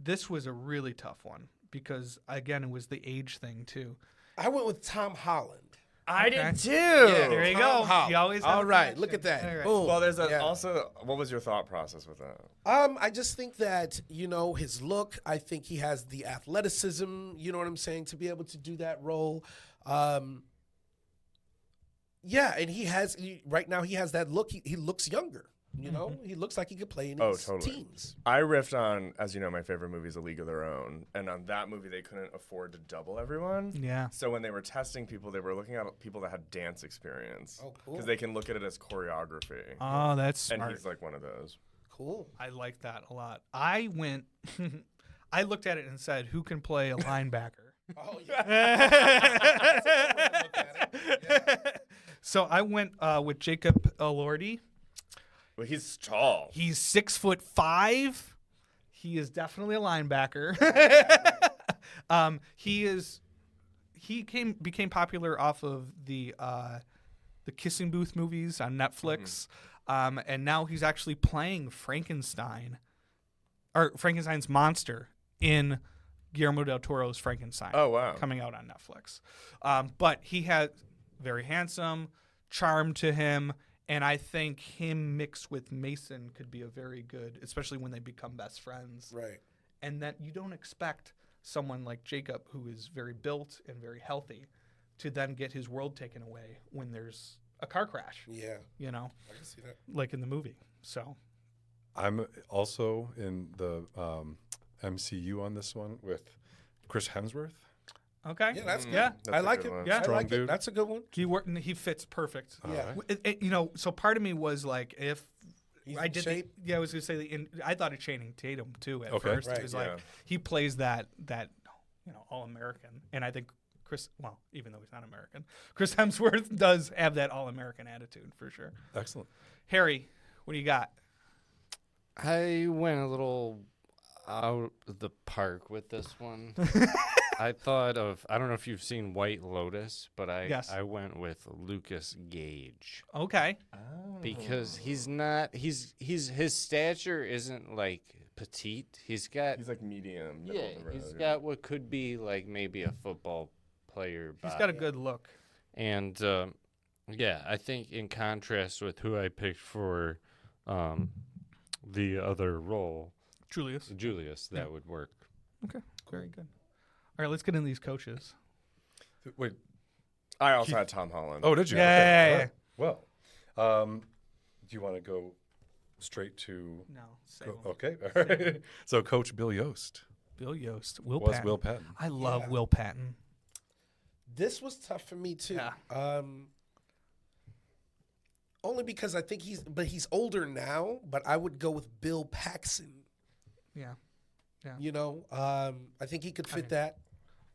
This was a really tough one because again, it was the age thing too. I went with Tom Holland. I did too. Yeah, There you Tom go. Holland. You always have All a right, connection. look at that. All right. Boom. Well, there's Yeah. also. What was your thought process with that? I just think that, his look, I think he has the athleticism, you know what I'm saying, to be able to do that role. Yeah, and right now he has that look. He looks younger, He looks like he could play in his teens. I riffed on, as you know, my favorite movie is A League of Their Own, and on that movie they couldn't afford to double everyone. Yeah. So when they were testing people, they were looking at people that had dance experience. Oh, cool. Because they can look at it as choreography. Oh, that's smart. And he's like one of those. Cool. I like that a lot. I went. I looked at it and said, "Who can play a linebacker?" Oh, yeah. So I went with Jacob Elordi. Well, he's tall. He's 6'5". He is definitely a linebacker. He became popular off of the Kissing Booth movies on Netflix, and now he's actually playing Frankenstein's monster in Guillermo del Toro's Frankenstein. Oh, wow. Coming out on Netflix. But he had very handsome, charm to him. And I think him mixed with Mason could be a very good, especially when they become best friends. Right. And that you don't expect someone like Jacob, who is very built and very healthy, to then get his world taken away when there's a car crash. Yeah. You know, I can see that. like in the movie. So I'm also in the MCU on this one with Chris Hemsworth. okay, Yeah, that's good. Yeah, That's I a like good it. one. Yeah. I Strong like it. dude. That's a good one. he fits perfect. Yeah. So part of me was like, if He's I in did, shape. I was gonna say I thought of Channing Tatum too at Okay. first. Right, It was yeah. like he plays that all American, and I think even though he's not American, Chris Hemsworth does have that all American attitude for sure. Excellent. Harry, what do you got? I went a little out of the park with this one. I thought of, I don't know if you've seen White Lotus, but Yes. I went with Lucas Gage Okay, because he's not, his stature isn't like petite. He's got, He's like medium. middle of the road, he's yeah. got what could be like maybe a football player he's body. got a good look. And I think in contrast with who I picked for the other role, Julius. that would work. Okay, very good. All right, let's get into these coaches. Wait. I also had Tom Holland. Oh, did you? Yeah. Okay. All right. Well, do you want to go straight to? No, say Okay. All right. So, Coach Bill Yost Bill Yost, was Will Patton. I love Yeah. Will Patton. This was tough for me too. Yeah. Only because I think he's older now, but I would go with Bill Paxton. Yeah. I think he could fit that.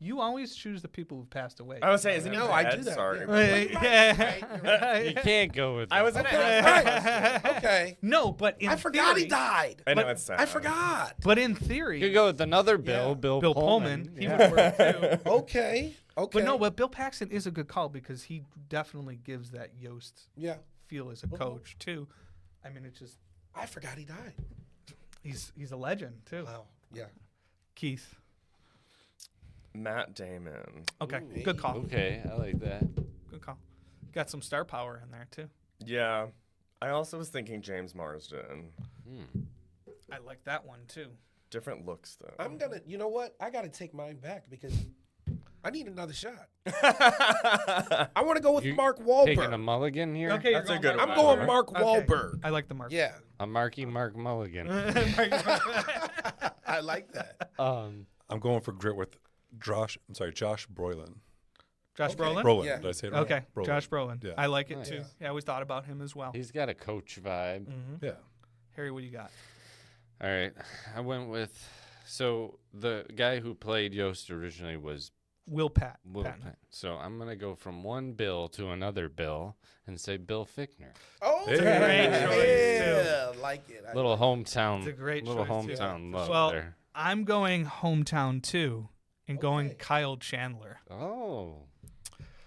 You always choose the people who've passed away. I was saying, isn't he No, I dead? do that, Sorry. yeah. You can't go with I was that. gonna ask. Okay. No, but in I forgot theory, he died. I know it's sad. I forgot. But in theory, You could go with another Bill, Yeah. Bill Pullman, he Yeah. would work too. Okay. But no, but Bill Paxton is a good call because he definitely gives that Yost Yeah. feel as a coach too. I mean, it's just I forgot he died. he's a legend too. Wow. Yeah. Keith. Matt Damon. Okay, Ooh, good call. Okay, I like that. Good call. Got some star power in there too. Yeah. I also was thinking James Marsden. I like that one too. Different looks though. You know what? I gotta take mine back because I need another shot. I I want to go with You Mark Taking a Wahlberg. mulligan here? Okay, That's you're a good Mark I'm one. going Mark Okay. Wahlberg. I like the Mark. Yeah. A Marky Mark Mulligan. I like that. I'm going for grit with Josh Brolin. Josh Okay. Brolin. Brolin. Yeah. Did I say it right? Okay, Brolin. Josh Brolin. Yeah. I like it Nice. too. Yeah, I always thought about him as well. He's got a coach vibe. Yeah. Harry, what do you got? All right. I went with, so the guy who played Yost originally was Will Will Patton. Patton. So I'm going to go from one Bill to another Bill and say Bill Fichtner. Oh, Hey. Great choice, yeah, like it. Little hometown. It's a great little choice, too. hometown love Well, there. I'm going hometown too, and going Okay. Kyle Chandler. Oh.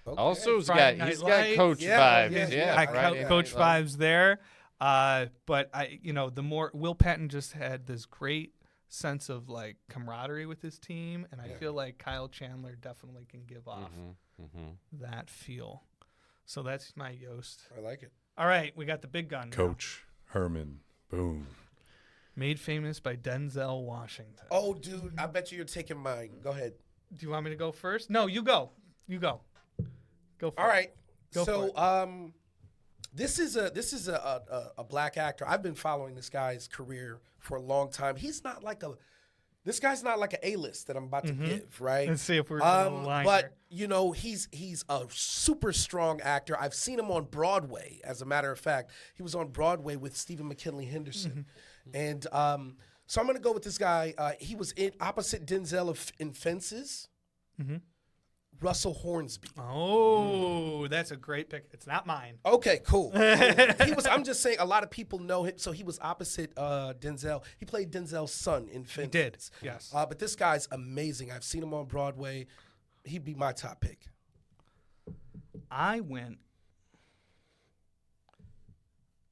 Okay. Also, Friday Night he's got Lights. coach Yeah, vibes. yeah, Yeah, yeah. I Friday coach Night Lights. vibes there. But the more Will Patton just had this great sense of like camaraderie with his team, and I feel like Kyle Chandler definitely can give off that feel. So that's my Yost. I like it. All right, we got the big gun now. Coach Herman Boone. Made famous by Denzel Washington. Oh, dude, I bet you're taking mine. Go ahead. Do you want me to go first? No, you go. You go. Go for it. All right. Go for So, this is a black actor. I've been following this guy's career for a long time. This guy's not like an A-list that I'm about to give, right? Let's see if we're gonna align But here. he's a super strong actor. I've seen him on Broadway. As a matter of fact, he was on Broadway with Stephen McKinley Henderson, and so I'm gonna go with this guy. He was opposite Denzel in Fences. Russell Hornsby. Oh, that's a great pick. It's not mine. Okay, cool. I'm just saying, a lot of people know him. So he was opposite Denzel. He played Denzel's son in Fences. He did, yes. But this guy's amazing. I've seen him on Broadway. He'd be my top pick. I went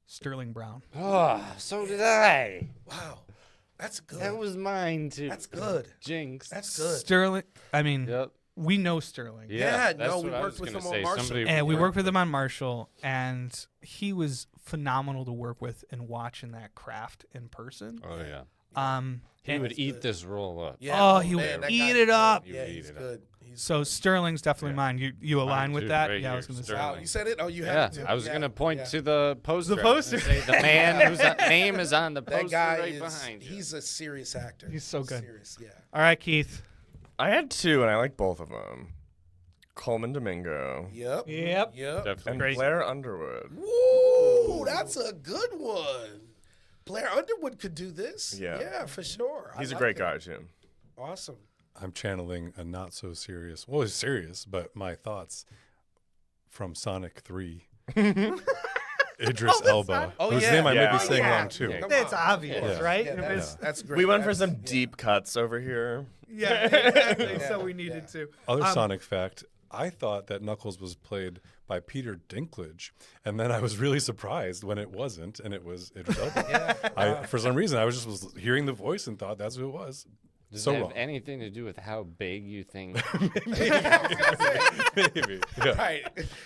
Sterling Brown. Oh, so did I. Wow, that's good. That was mine too. That's good. Jinx. That's good. Sterling, I mean, Yep. we know Sterling. Yeah, that's no, what we I worked was with gonna him on say. Marshall. Somebody- And we worked with him on Marshall, and he was phenomenal to work with and watch in that craft in person. Oh yeah. He and- would eat this roll up. Yeah, Oh, he man, would that eat guy's it good. up. Yeah, He would he's eat it up. good. So Sterling's definitely mine. You align Mine with too, that? right Yeah, I here, was going to say. Sterling. Oh, you said it? Oh, you Yeah, had it. I was gonna point to the poster. The poster. and say the man whose name is on the poster That guy right is, behind you. he's a serious actor. He's so good. Serious, yeah. All right, Keith. I had two, and I like both of them. Coleman Domingo Yep. Yep. Yep. Definitely. and Great. Blair Underwood. Woo, that's a good one. Blair Underwood could do this. Yeah. Yeah, for sure. He's I a great like guy it. too. Awesome. I'm channeling a not so serious, well, it's serious, but my thoughts from Sonic 3. Idris Elba, Oh, whose yeah. name I may Yeah. be saying Yeah. wrong too. Yeah. That's obvious, Yeah. right? Yeah, If that's great. We went for That's- some deep cuts over here. yeah, exactly. Yeah. So we needed to. Other Sonic fact, I thought that Knuckles was played by Peter Dinklage, and then I was really surprised when it wasn't, and it was Idris Elba. For some reason, I was hearing the voice and thought that's who it was. Does So it have wrong. anything to do with how big you think? Maybe. Yeah. Right.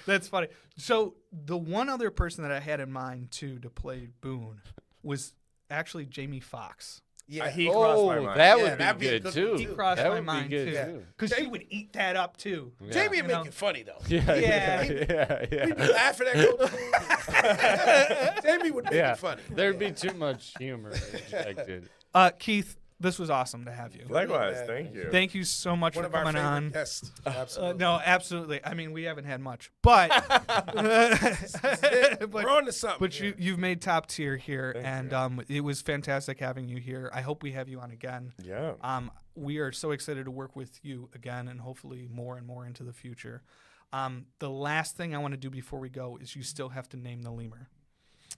That's funny. So the one other person that I had in mind too to play Boone was actually Jamie Foxx. Yeah. He crossed my Oh, mind. that Yeah, would that'd be be a good good too. one, He too. crossed That my would mind be good too. Yeah. too. Because she would eat that up too. Yeah. Jamie would You make know? it funny, though. Yeah, Yeah. yeah. We'd be laughing at Jamie would make Yeah. it funny. There'd be too much humor injected. Keith, this was awesome to have you. Likewise, man. thank you. Thank you so much One for of our coming favorite on. guests. Absolutely. No, absolutely. I mean, we haven't had much, but We're on to something. but here. you've made top tier here, Thank and it was fantastic having you here. I hope we have you on again. Yeah. We are so excited to work with you again, and hopefully more and more into the future. The last thing I want to do before we go is you still have to name the lemur.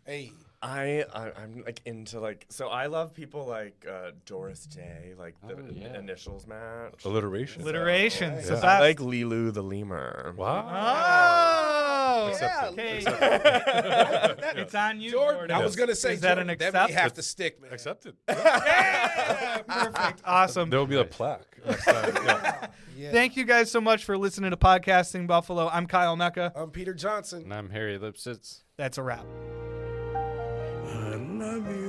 Hey. I'm like into like, so I love people like Doris Day, like the yeah. initials match. Alliteration. Alliterations. Yeah. the I best. like Lilu the lemur. Wow. Oh, Accepted. okay. Accepted. It's on you, Jordan, Jordan. I was going to say, Is that Jordan, an that accept? may have to stick, man. Accepted. Yeah, perfect. Awesome. There will be a plaque next time. Yeah. Yeah. Thank you guys so much for listening to Podcasting Buffalo. I'm Kyle Mecca. I'm Peter Johnson. And I'm Harry Lipsitz. That's a wrap. I love you.